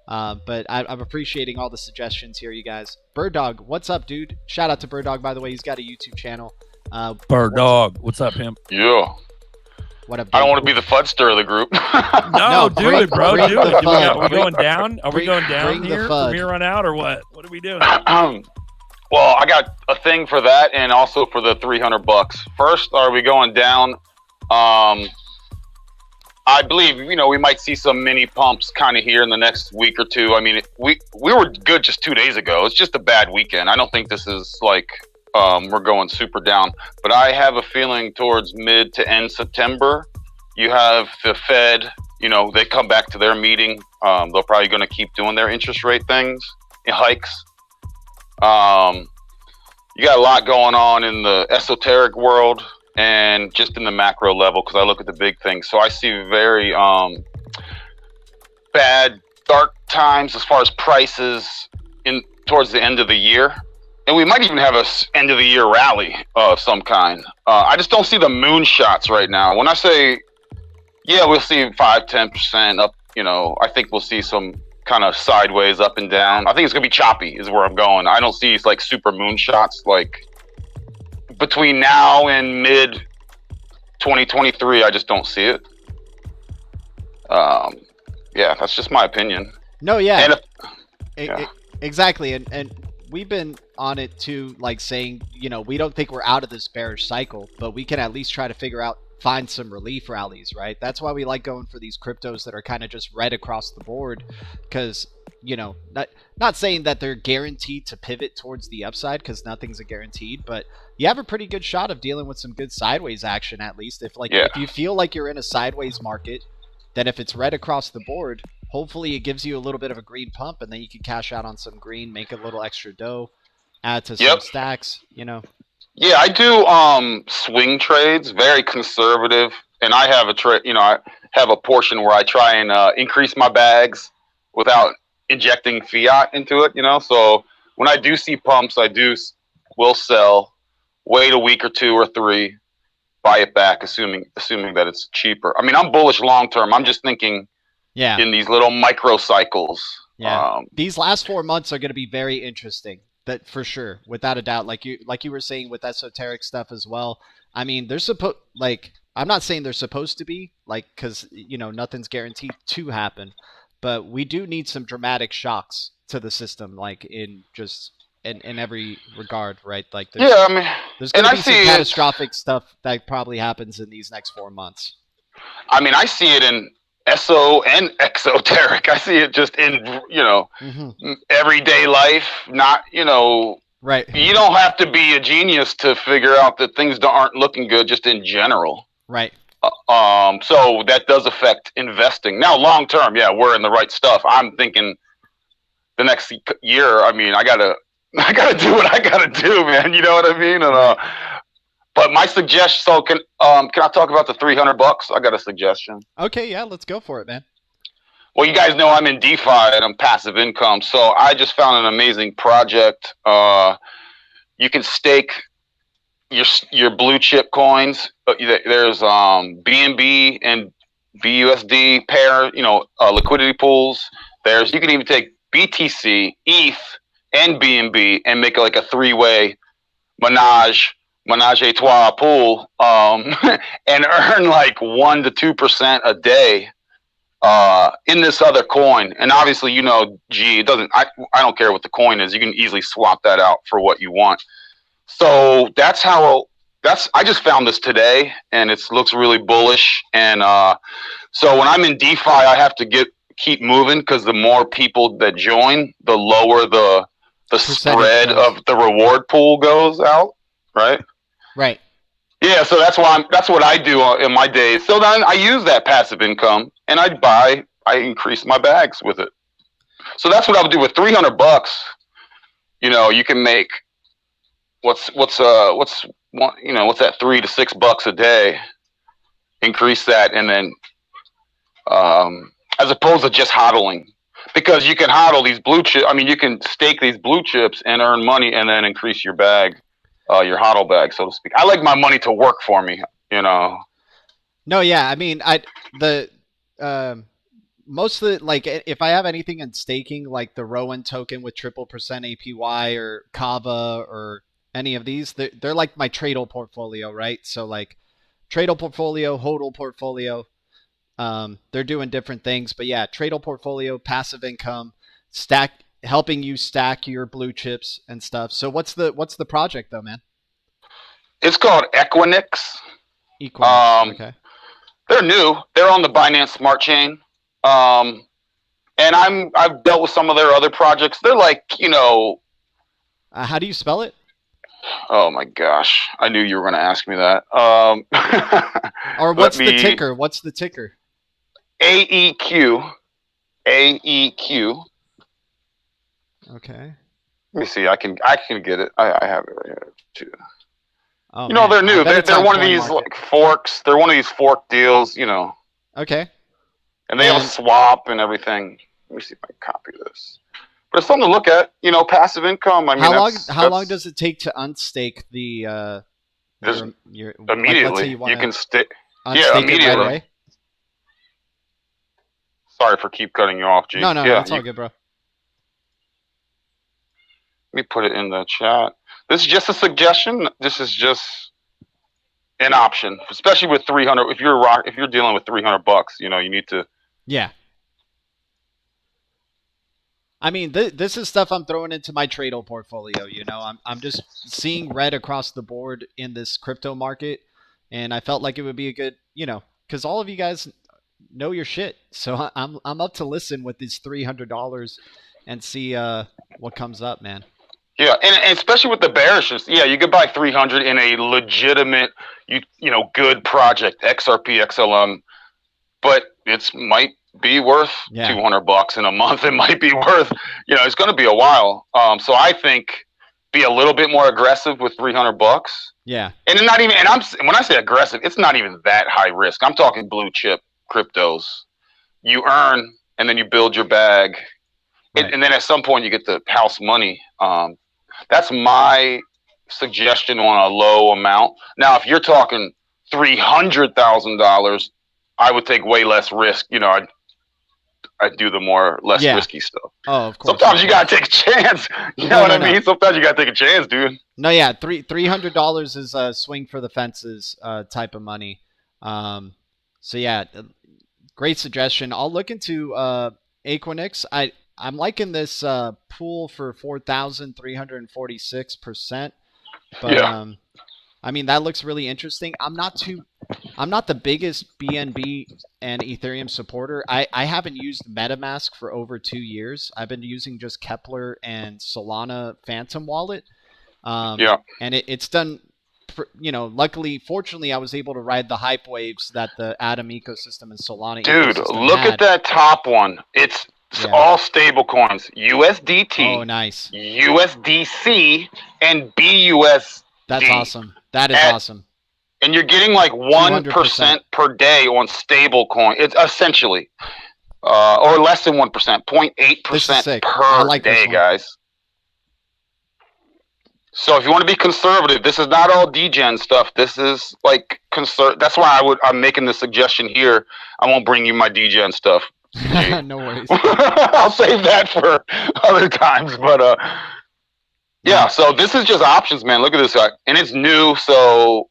But I'm appreciating all the suggestions here, you guys. Bird Dog, what's up, dude? Shout out to Bird Dog, by the way. He's got a YouTube channel. Bird Dog, what's up, pimp? Yeah. What up, I don't want to be the fudster of the group. No, do it, bro. Do it. Are we going down? Are we going down bring here from here on out, or what? What are we doing? Well, I got a thing for that, and also for the $300. First, are we going down? I believe we might see some mini pumps kind of here in the next week or two. I mean, we were good just 2 days ago. It's just a bad weekend. I don't think this is like we're going super down, but I have a feeling towards mid to end September, you have the Fed, they come back to their meeting. They're probably going to keep doing their interest rate hikes. You got a lot going on in the esoteric world and just in the macro level, because I look at the big things. So I see very bad, dark times as far as prices towards the end of the year. And we might even have a end of the year rally of some kind. I just don't see the moonshots right now. When I say, yeah, we'll see 5-10% up, I think we'll see some kind of sideways up and down. I think it's going to be choppy is where I'm going. I don't see like super moonshots like between now and mid 2023. I just don't see it. Yeah, that's just my opinion. No, yeah. And exactly. And we've been on it too, like saying, we don't think we're out of this bearish cycle, but we can at least try to find some relief rallies, right? That's why we like going for these cryptos that are kind of just red across the board, because, not saying that they're guaranteed to pivot towards the upside, because nothing's a guaranteed, but you have a pretty good shot of dealing with some good sideways action, at least. If you feel like you're in a sideways market, then if it's red across the board, hopefully it gives you a little bit of a green pump, and then you can cash out on some green, make a little extra dough, add to some stacks, Yeah, I do swing trades, very conservative, and I have a trade. I have a portion where I try and increase my bags without injecting fiat into it. So when I do see pumps, will sell, wait a week or 2 or 3, buy it back, assuming that it's cheaper. I mean, I'm bullish long term. I'm just thinking in these little micro cycles. Yeah. These last 4 months are going to be very interesting. That for sure, without a doubt. Like you were saying with esoteric stuff as well. I mean, I'm not saying they're supposed to be because nothing's guaranteed to happen, but we do need some dramatic shocks to the system, in every regard, right? There's going to be some catastrophic stuff that probably happens in these next 4 months. I mean, I see it in ESO and exoteric. I see it just in everyday life. Not right. You don't have to be a genius to figure out that things aren't looking good, just in general. Right. So that does affect investing. Now, long term, yeah, we're in the right stuff. I'm thinking the next year. I mean, I gotta do what I gotta do, man. You know what I mean? And but my suggestion. So can I talk about the $300? I got a suggestion. Okay, yeah, let's go for it, man. Well, you guys know I'm in DeFi and I'm passive income. So I just found an amazing project. You can stake your blue chip coins. There's BNB and BUSD pair, liquidity pools. You can even take BTC, ETH, and BNB and make a three-way menage a trois pool, and earn 1 to 2% a day in this other coin. And obviously, it doesn't. I don't care what the coin is. You can easily swap that out for what you want. So I just found this today, and it looks really bullish. And so when I'm in DeFi, I have to keep moving because the more people that join, the lower the spread of the reward pool goes out. Right. Right. Yeah. So that's what I do in my days. So then I use that passive income and I increase my bags with it. So that's what I would do with $300. You can make what's that $3 to $6 a day, increase that. And then, as opposed to just hodling, because you can hodl these blue chips. I mean, you can stake these blue chips and earn money and then increase your bag. Your hodl bag, so to speak. I like my money to work for me, No, yeah. I mean, most of the, if I have anything in staking, like the Rowan token with 3% APY or Kava or any of these, they're like my Tradle portfolio, right? So Tradle portfolio, HODL portfolio, they're doing different things, but yeah, Tradle portfolio, passive income, helping you stack your blue chips and stuff. So what's the project though, man? It's called Equinix. Okay. They're new. They're on the Binance Smart Chain. And I've dealt with some of their other projects. They're how do you spell it? Oh my gosh. I knew you were going to ask me that. Or what's the ticker? What's the ticker? AEQ. AEQ. Okay. Let me see. I can get it. I have it right here too. Oh, they're new. They're one of these forks. They're one of these fork deals. Okay. And they have a swap and everything. Let me see if I can copy this. But it's something to look at. Passive income. I mean, how long does it take to unstake the? Your immediately. You can stick. Yeah, immediately. Right away? Sorry for keep cutting you off, G. No, it's all good, bro. Let me put it in the chat. This is just a suggestion. This is just an option, especially with 300. If you're dealing with $300, you need to. Yeah. I mean, this is stuff I'm throwing into my Tradle portfolio. I'm just seeing red across the board in this crypto market, and I felt like it would be a good, because all of you guys know your shit. So I'm up to listen with these $300 and see what comes up, man. Yeah, and especially with the bearishness, yeah, you could buy 300 in a legitimate, good project, XRP, XLM, but it might be worth $200 in a month. It might be worth, it's going to be a while. So I think be a little bit more aggressive with $300. Yeah, and not even, when I say aggressive, it's not even that high risk. I'm talking blue chip cryptos. You earn and then you build your bag, right. And then at some point you get the house money. That's my suggestion on a low amount. Now, if you're talking $300,000, I would take way less risk. I do the less Yeah. risky stuff. Oh, of course. Sometimes you gotta take a chance. You know what I mean? Sometimes you gotta take a chance, dude. No, yeah, $300 is a swing for the fences type of money. So yeah, great suggestion. I'll look into Equinix. I'm liking this pool for 4,346%. But Yeah. I mean, that looks really interesting. I'm not the biggest BNB and Ethereum supporter. I haven't used MetaMask for over 2 years. I've been using just Kepler and Solana Phantom Wallet. Yeah. And it's done, luckily, fortunately, I was able to ride the hype waves that the Atom ecosystem and Solana Dude, ecosystem look had. at that top one. It's all stable coins. USDT. Oh, nice. USDC and BUSD. That's awesome. That is awesome. And you're getting like 1% per day on stable coin. It's essentially, or less than 1%, 0.8% per day, guys. So if you want to be conservative, this is not all degen stuff. This is like That's why I'm making the suggestion here. I won't bring you my degen stuff. No worries. I'll save that for other times. But yeah. So this is just options, man. Look at this guy, and it's new. So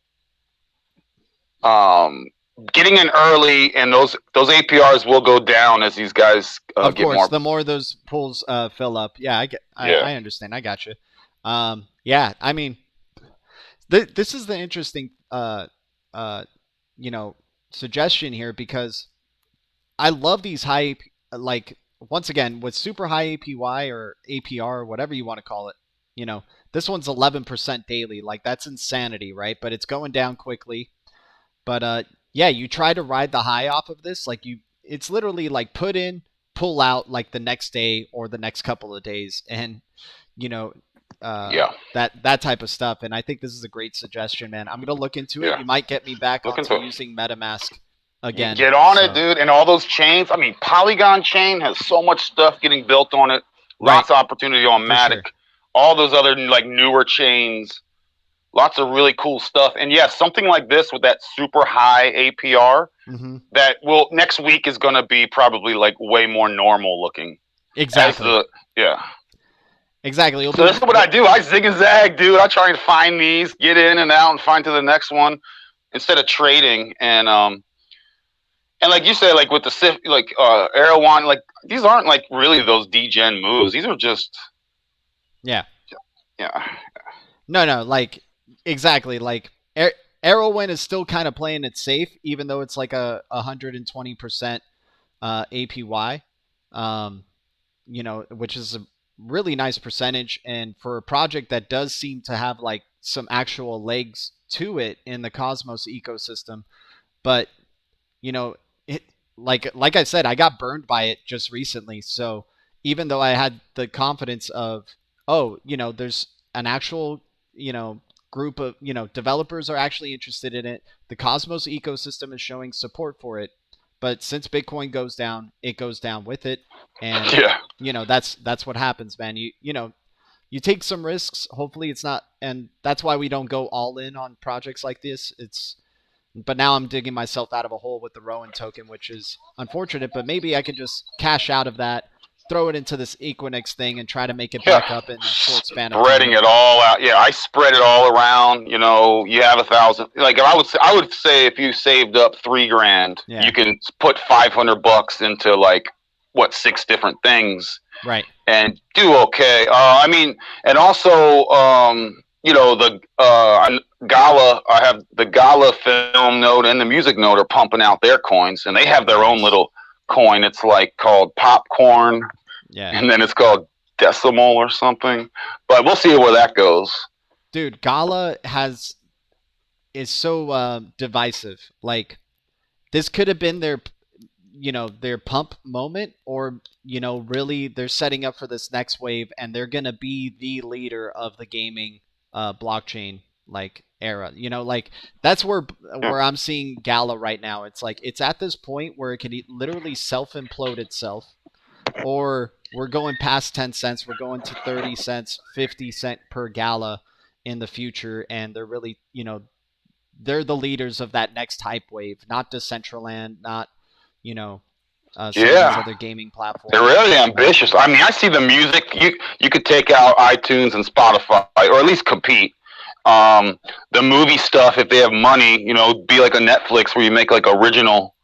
getting in early, and those APRs will go down as these guys of get course, more. the more those pools fill up. Yeah, I understand. I got you. Yeah, I mean, this is the interesting, suggestion here, because I love these high, like, once again, with super high APY or APR or whatever you want to call it, this one's 11% daily. Like, that's insanity, right? But it's going down quickly. But, yeah, you try to ride the high off of this. Like, it's literally like put in, pull out like the next day or the next couple of days. And, that type of stuff. And I think this is a great suggestion, man. I'm gonna look into it. You might get me back onto using MetaMask again. Get on it, dude. And all those chains. I mean, Polygon chain has so much stuff getting built on it. Lots of opportunity on Matic. Sure. All those other like newer chains. Lots of really cool stuff. And yes, something like this with that super high APR that will next week is gonna be probably like way more normal looking. Exactly. Exactly. So this is what I do. I zig and zag, dude. I try and find these, get in and out, and find to the next one instead of trading. And like you said, like with the SIF, like Erewhon, like these aren't like really those degen moves. These are just yeah. No, like exactly. Like Erewhon is still kind of playing it safe, even though it's like a 120% APY. Which is a really nice percentage, and for a project that does seem to have like some actual legs to it in the Cosmos ecosystem. But it like I said, I got burned by it just recently. So even though I had the confidence of there's an actual group of developers are actually interested in it, the Cosmos ecosystem is showing support for it. But since Bitcoin goes down, it goes down with it, and that's what happens, man. You take some risks. Hopefully, it's not, and that's why we don't go all in on projects like this. But now I'm digging myself out of a hole with the Rowan token, which is unfortunate. But maybe I can just cash out of that, throw it into this Equinix thing, and try to make it back up in a short span of time. Spreading it all out. Yeah, I spread it all around. You have 1,000. Like I would say if you saved up $3,000, you can put $500 into like 6 different things, right? And do okay. I mean, and also, the Gala. I have the Gala film node and the music node are pumping out their coins, and they have their own little coin. It's like called Popcorn. Yeah. And then it's called Decimal or something. But we'll see where that goes. Dude, Gala is so divisive. Like, this could have been their pump moment, or, really they're setting up for this next wave, and they're going to be the leader of the gaming blockchain like era. Like that's where I'm seeing Gala right now. It's like it's at this point where it can literally self-implode itself, or we're going past 10 cents. We're going to 30 cents, 50 cent per Gala in the future. And they're really, they're the leaders of that next hype wave, not Decentraland, not, some of these other gaming platforms. They're really ambitious. I mean, I see the music. You could take out iTunes and Spotify, or at least compete. The movie stuff, if they have money, be like a Netflix where you make like original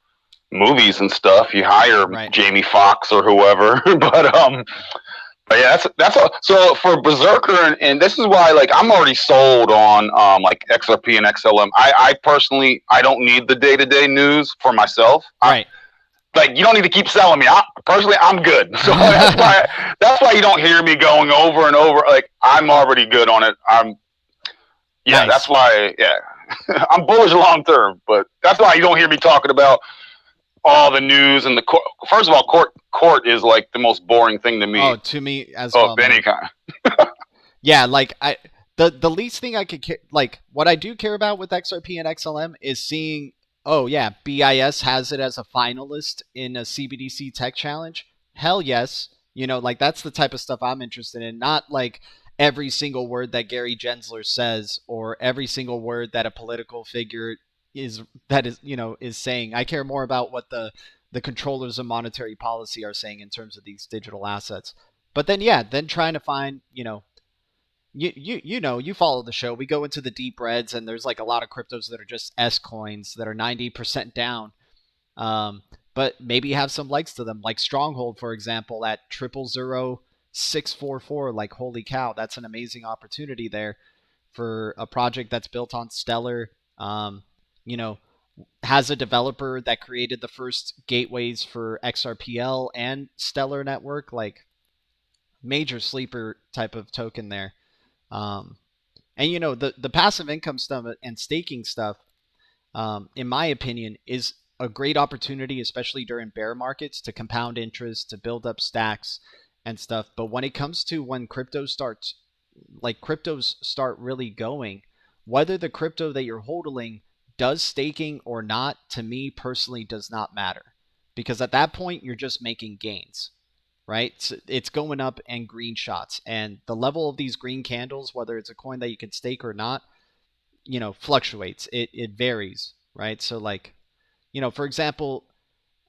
movies and stuff. You hire Jamie Foxx or whoever, but yeah, that's all. So for Berserker, and this is why, like, I'm already sold on like XRP and XLM. I personally, I don't need the day-to-day news for myself. Right. Like, you don't need to keep selling me. Personally, I'm good. So that's why you don't hear me going over and over. Like, I'm already good on it. Nice. That's why. Yeah, I'm bullish long term, but that's why you don't hear me talking about all the news and the court. First of all, court is like the most boring thing to me. Oh, to me as well. Of any kind. Yeah, like the least thing I could like what I do care about with XRP and XLM is seeing, oh yeah, BIS has it as a finalist in a CBDC Tech Challenge. Hell yes, like that's the type of stuff I'm interested in. Not like every single word that Gary Gensler says or every single word that a political figure is saying. I care more about what the controllers of monetary policy are saying in terms of these digital assets. But then trying to find, you follow the show. We go into the deep reds, and there's like a lot of cryptos that are just S coins that are 90% down. But maybe have some legs to them, like Stronghold, for example, at 000644. Like, holy cow, that's an amazing opportunity there for a project that's built on Stellar. Has a developer that created the first gateways for XRPL and Stellar Network, like major sleeper type of token there. And the passive income stuff and staking stuff, in my opinion, is a great opportunity, especially during bear markets, to compound interest, to build up stacks and stuff. But when it comes to when cryptos start really going, whether the crypto that you're holding does staking or not, to me personally does not matter, because at that point you're just making gains, right? So it's going up and green shots, and the level of these green candles, whether it's a coin that you can stake or not, fluctuates. It varies, right? So like, for example,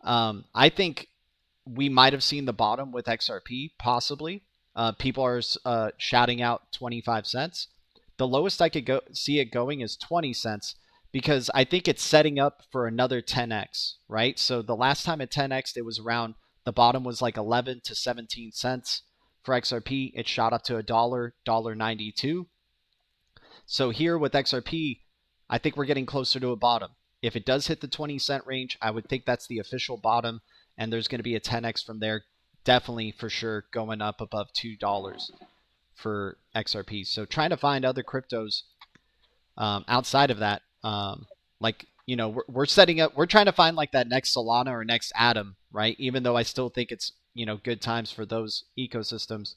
I think we might have seen the bottom with XRP, possibly. People are shouting out 25 cents. The lowest I could see it going is 20 cents. Because I think it's setting up for another 10x, right? So the last time it 10x, it was around, the bottom was like 11 to 17 cents for XRP. It shot up to $1.92. So here with XRP, I think we're getting closer to a bottom. If it does hit the 20-cent range, I would think that's the official bottom, and there's going to be a 10x from there, definitely for sure going up above $2 for XRP. So trying to find other cryptos outside of that. We're setting up, we're trying to find like that next Solana or next Atom, right? Even though I still think it's, good times for those ecosystems.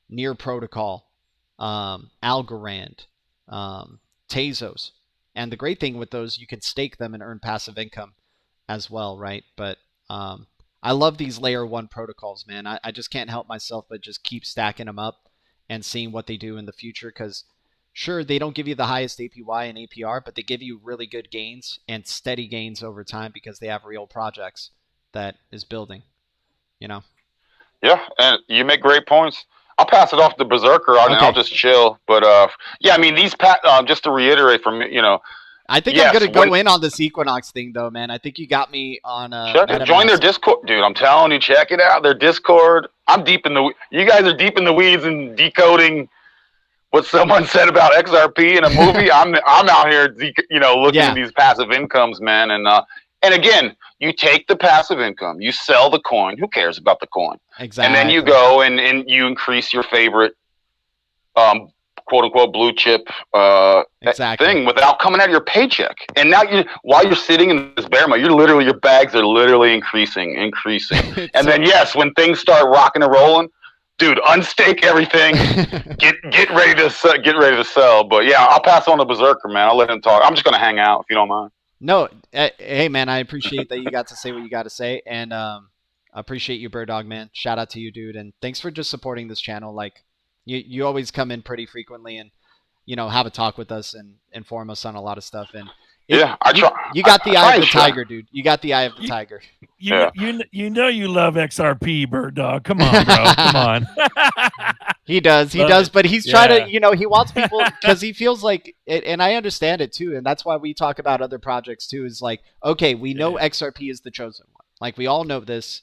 Near Protocol, Algorand, Tezos. And the great thing with those, you can stake them and earn passive income as well, right? But I love these layer 1 protocols, man. I just can't help myself but just keep stacking them up and seeing what they do in the future, because sure, they don't give you the highest APY and APR, but they give you really good gains and steady gains over time because they have real projects that is building, Yeah, and you make great points. I'll pass it off to Berserker, and I'll just chill. But I mean, these just to reiterate from I think I'm gonna go in on this Equinox thing, though, man. I think you got me on. Join their Discord, dude. I'm telling you, check it out. Their Discord. You guys are deep in the weeds and decoding what someone said about XRP in a movie. I'm out here, looking at these passive incomes, man. And again, you take the passive income, you sell the coin. Who cares about the coin? Exactly. And then you go and you increase your favorite, quote unquote, blue chip thing without coming out of your paycheck. And now while you're sitting in this bear market, your bags are literally increasing. And then when things start rocking and rolling, dude, unstake everything. get ready to sell. But yeah, I'll pass on to Berserker, man. I'll let him talk. I'm just gonna hang out if you don't mind. No, hey man, I appreciate that you got to say what you got to say, and I appreciate you, Bird Dog, man. Shout out to you, dude, and thanks for just supporting this channel. Like, you always come in pretty frequently and have a talk with us and inform us on a lot of stuff. And I try. You got the eye of the tiger, dude. You got the eye of the tiger. You know you love XRP, Bird Dog. Come on, bro. Come on. He does, but he's trying to, he wants people because he feels like it, and I understand it too, and that's why we talk about other projects too. Is like, okay, we know XRP is the chosen one. Like we all know this.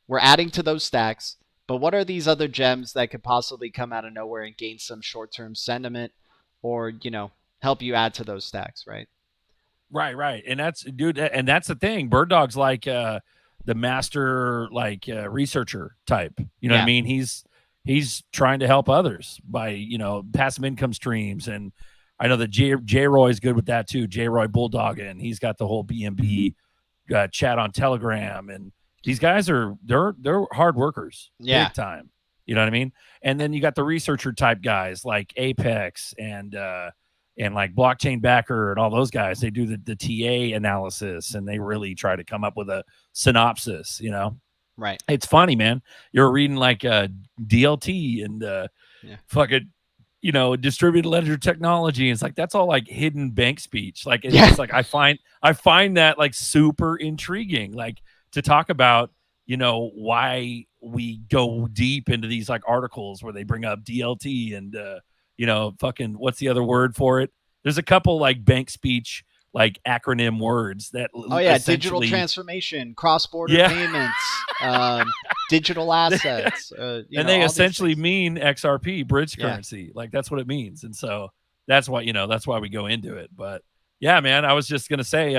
We're adding to those stacks, but what are these other gems that could possibly come out of nowhere and gain some short-term sentiment, or help you add to those stacks, right? Right, and that's the thing. Bird Dog's like the master researcher type. You know what I mean? He's trying to help others by, passive income streams. And I know that J Roy is good with that too. J Roy Bulldog, and he's got the whole BNB chat on Telegram. And these guys they're hard workers, big time. You know what I mean? And then you got the researcher type guys like Apex and like Blockchain Backer and all those guys. They do the TA analysis and they really try to come up with a synopsis, Right. It's funny, man. You're reading like DLT and fucking, distributed ledger technology. It's like that's all like hidden bank speech. Like it's like I find that like super intriguing. Like to talk about, why we go deep into these like articles where they bring up DLT and fucking what's the other word for it? There's a couple like bank speech like acronym words that digital transformation, cross-border payments, digital assets, and they essentially mean XRP, bridge currency. Like that's what it means. And so that's why we go into it. But yeah, man, I was just gonna say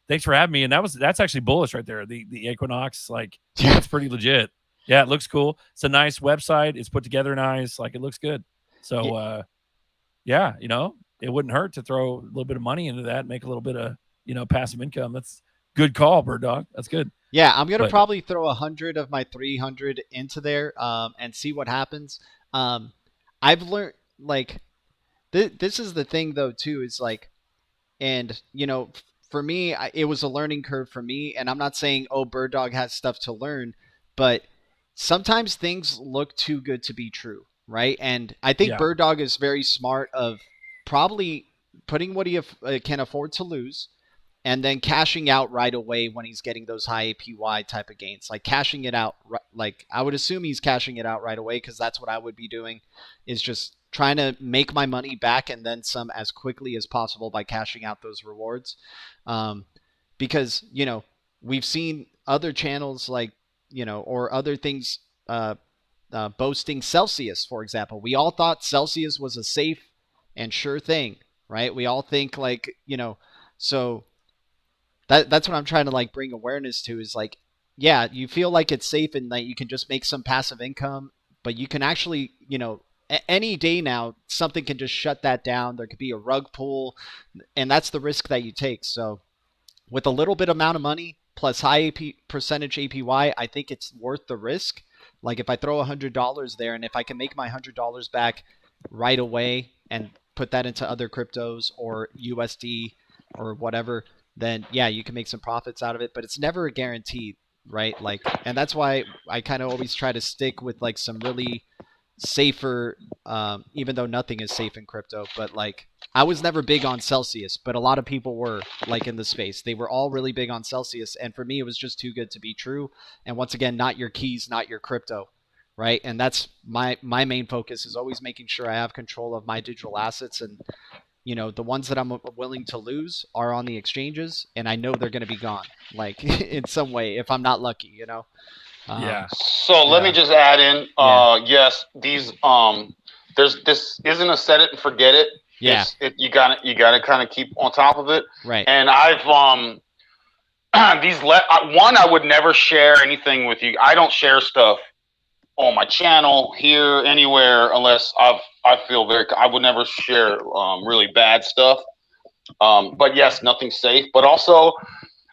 thanks for having me. And that's actually bullish right there. The Equinox, like that's pretty legit. Yeah, it looks cool. It's a nice website. It's put together nice. Like it looks good. So it wouldn't hurt to throw a little bit of money into that, make a little bit of, passive income. That's good call, Bird Dog. That's good. Yeah, I'm going to probably throw 100 of my 300 into there and see what happens. I've learned, like, this is the thing, though, too, is like, and, for me, it was a learning curve for me. And I'm not saying, Bird Dog has stuff to learn, but sometimes things look too good to be true, right? And I think Bird Dog is very smart of probably putting what he can afford to lose and then cashing out right away when he's getting those high APY type of gains, like cashing it out. Like I would assume he's cashing it out right away because that's what I would be doing, is just trying to make my money back and then some as quickly as possible by cashing out those rewards. Because, we've seen other channels like, or other things boasting Celsius, for example. We all thought Celsius was a safe and sure thing, right? We all think like, so that's what I'm trying to like bring awareness to, is like, yeah, you feel like it's safe and that you can just make some passive income, but you can actually, any day now, something can just shut that down. There could be a rug pull, and that's the risk that you take. So with a little bit amount of money plus high percentage APY, I think it's worth the risk. Like if I throw $100 there and if I can make my $100 back right away and put that into other cryptos or USD or whatever, then yeah, you can make some profits out of it, but it's never a guarantee, right? Like, and that's why I kind of always try to stick with like some really safer, even though nothing is safe in crypto, but like I was never big on Celsius, but a lot of people were, like in the space. They were all really big on Celsius, and for me, it was just too good to be true. And once again, not your keys, not your crypto. Right. And that's my main focus, is always making sure I have control of my digital assets. And, the ones that I'm willing to lose are on the exchanges, and I know they're going to be gone, like in some way, if I'm not lucky, So let me just add in, yes, these, this isn't a set it and forget it. Yeah. You gotta kind of keep on top of it. Right. And I've, I would never share anything with you. I don't share stuff on my channel here anywhere unless I feel I would never share really bad stuff. But yes, nothing's safe. But also,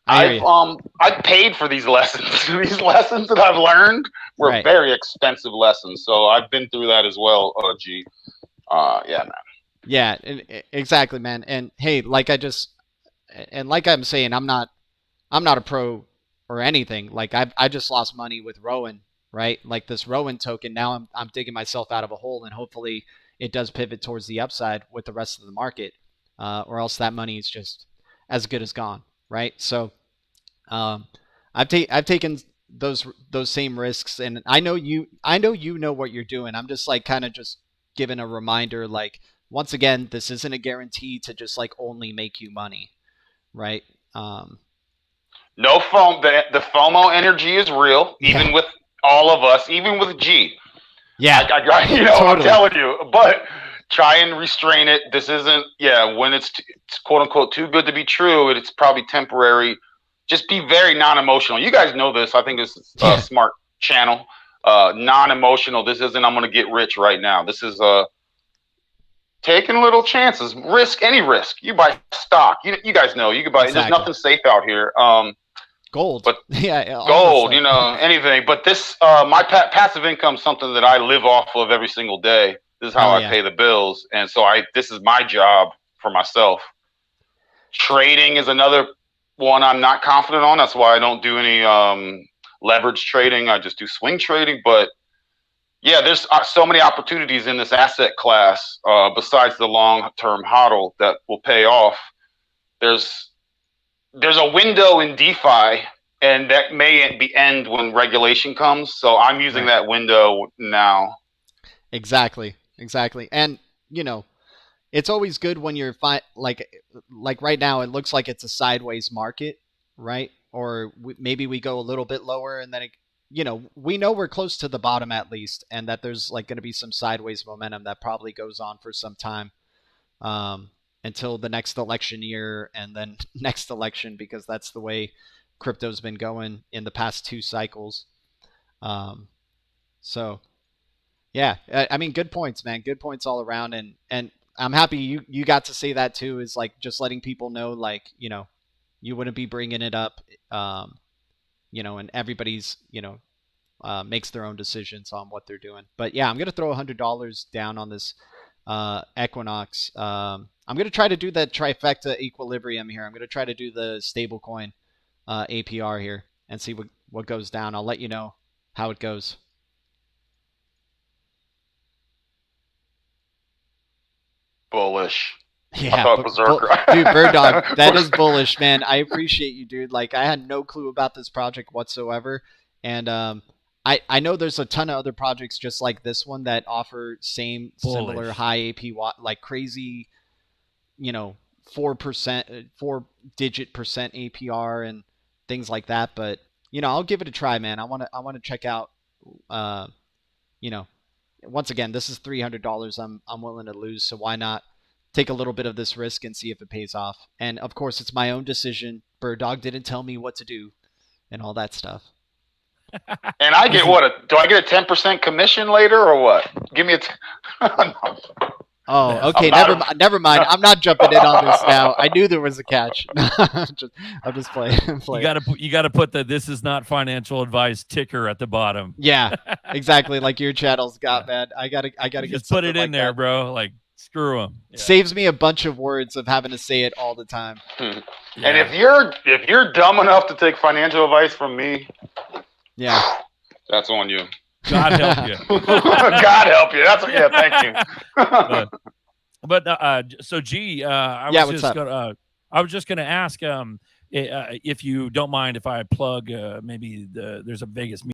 I've paid for these lessons. These lessons that I've learned were very expensive lessons. So I've been through that as well. Yeah, man. Yeah, exactly, man. And hey, like I'm saying, I'm not a pro or anything. Like I just lost money with Rowan, right? Like this Rowan token. Now I'm digging myself out of a hole, and hopefully it does pivot towards the upside with the rest of the market, or else that money is just as good as gone, right? So I've taken those same risks, and I know you know what you're doing. I'm just like kind of just giving a reminder, like, once again, this isn't a guarantee to just like only make you money, right? No FOMO. The FOMO energy is real, even with all of us, even with G. Yeah, totally. I'm telling you, but try and restrain it. This isn't, when it's quote unquote too good to be true, it's probably temporary. Just be very non-emotional. You guys know this. I think this is a smart channel. Non-emotional. This isn't, I'm going to get rich right now. This is taking little chances. Risk, any risk. You buy stock. You guys know. You can buy. Exactly. There's nothing safe out here. Gold. But gold, anything. But this, my passive income is something that I live off of every single day. This is how I pay the bills. And so this is my job for myself. Trading is another one I'm not confident on. That's why I don't do any leverage trading. I just do swing trading. But yeah, there's so many opportunities in this asset class besides the long-term hodl that will pay off. There's a window in DeFi, and that may end when regulation comes. So I'm using that window now. Exactly. And, it's always good when you're like right now, it looks like it's a sideways market, right? Or maybe we go a little bit lower, and then, we know we're close to the bottom at least, and that there's like going to be some sideways momentum that probably goes on for some time. Until the next election year and then next election, because that's the way crypto's been going in the past 2 cycles. So yeah, I mean, good points, man. Good points all around. And I'm happy you got to say that too, is like just letting people know, like, you wouldn't be bringing it up, and everybody's, makes their own decisions on what they're doing. But yeah, I'm going to throw $100 down on this Equinox. I'm going to try to do that trifecta equilibrium here. I'm going to try to do the stablecoin APR here and see what goes down. I'll let you know how it goes. Bullish. Yeah, I thought Berserker. Dude, Bird Dog, that is bullish, man. I appreciate you, dude. Like, I had no clue about this project whatsoever. And I know there's a ton of other projects just like this one that offer similar high APY, like crazy, 4%, 4-digit percent APR and things like that. But, I'll give it a try, man. I want to check out, once again, this is $300 I'm willing to lose. So why not take a little bit of this risk and see if it pays off? And of course, it's my own decision. Bird Dog didn't tell me what to do and all that stuff. And I get do I get a 10% commission later or what? Give me Oh, okay. Never mind. I'm not jumping in on this now. I knew there was a catch. I'm just playing. You gotta put the "this is not financial advice" ticker at the bottom. Yeah, exactly. Like your channel's got, man. I gotta just put it in there, that. Bro. Like, screw them. Yeah. Saves me a bunch of words of having to say it all the time. Yeah. And if you're dumb enough to take financial advice from me, that's on you. God help you. God help you. Thank you. But so G, I was just gonna ask if you don't mind if I plug maybe there's a Vegas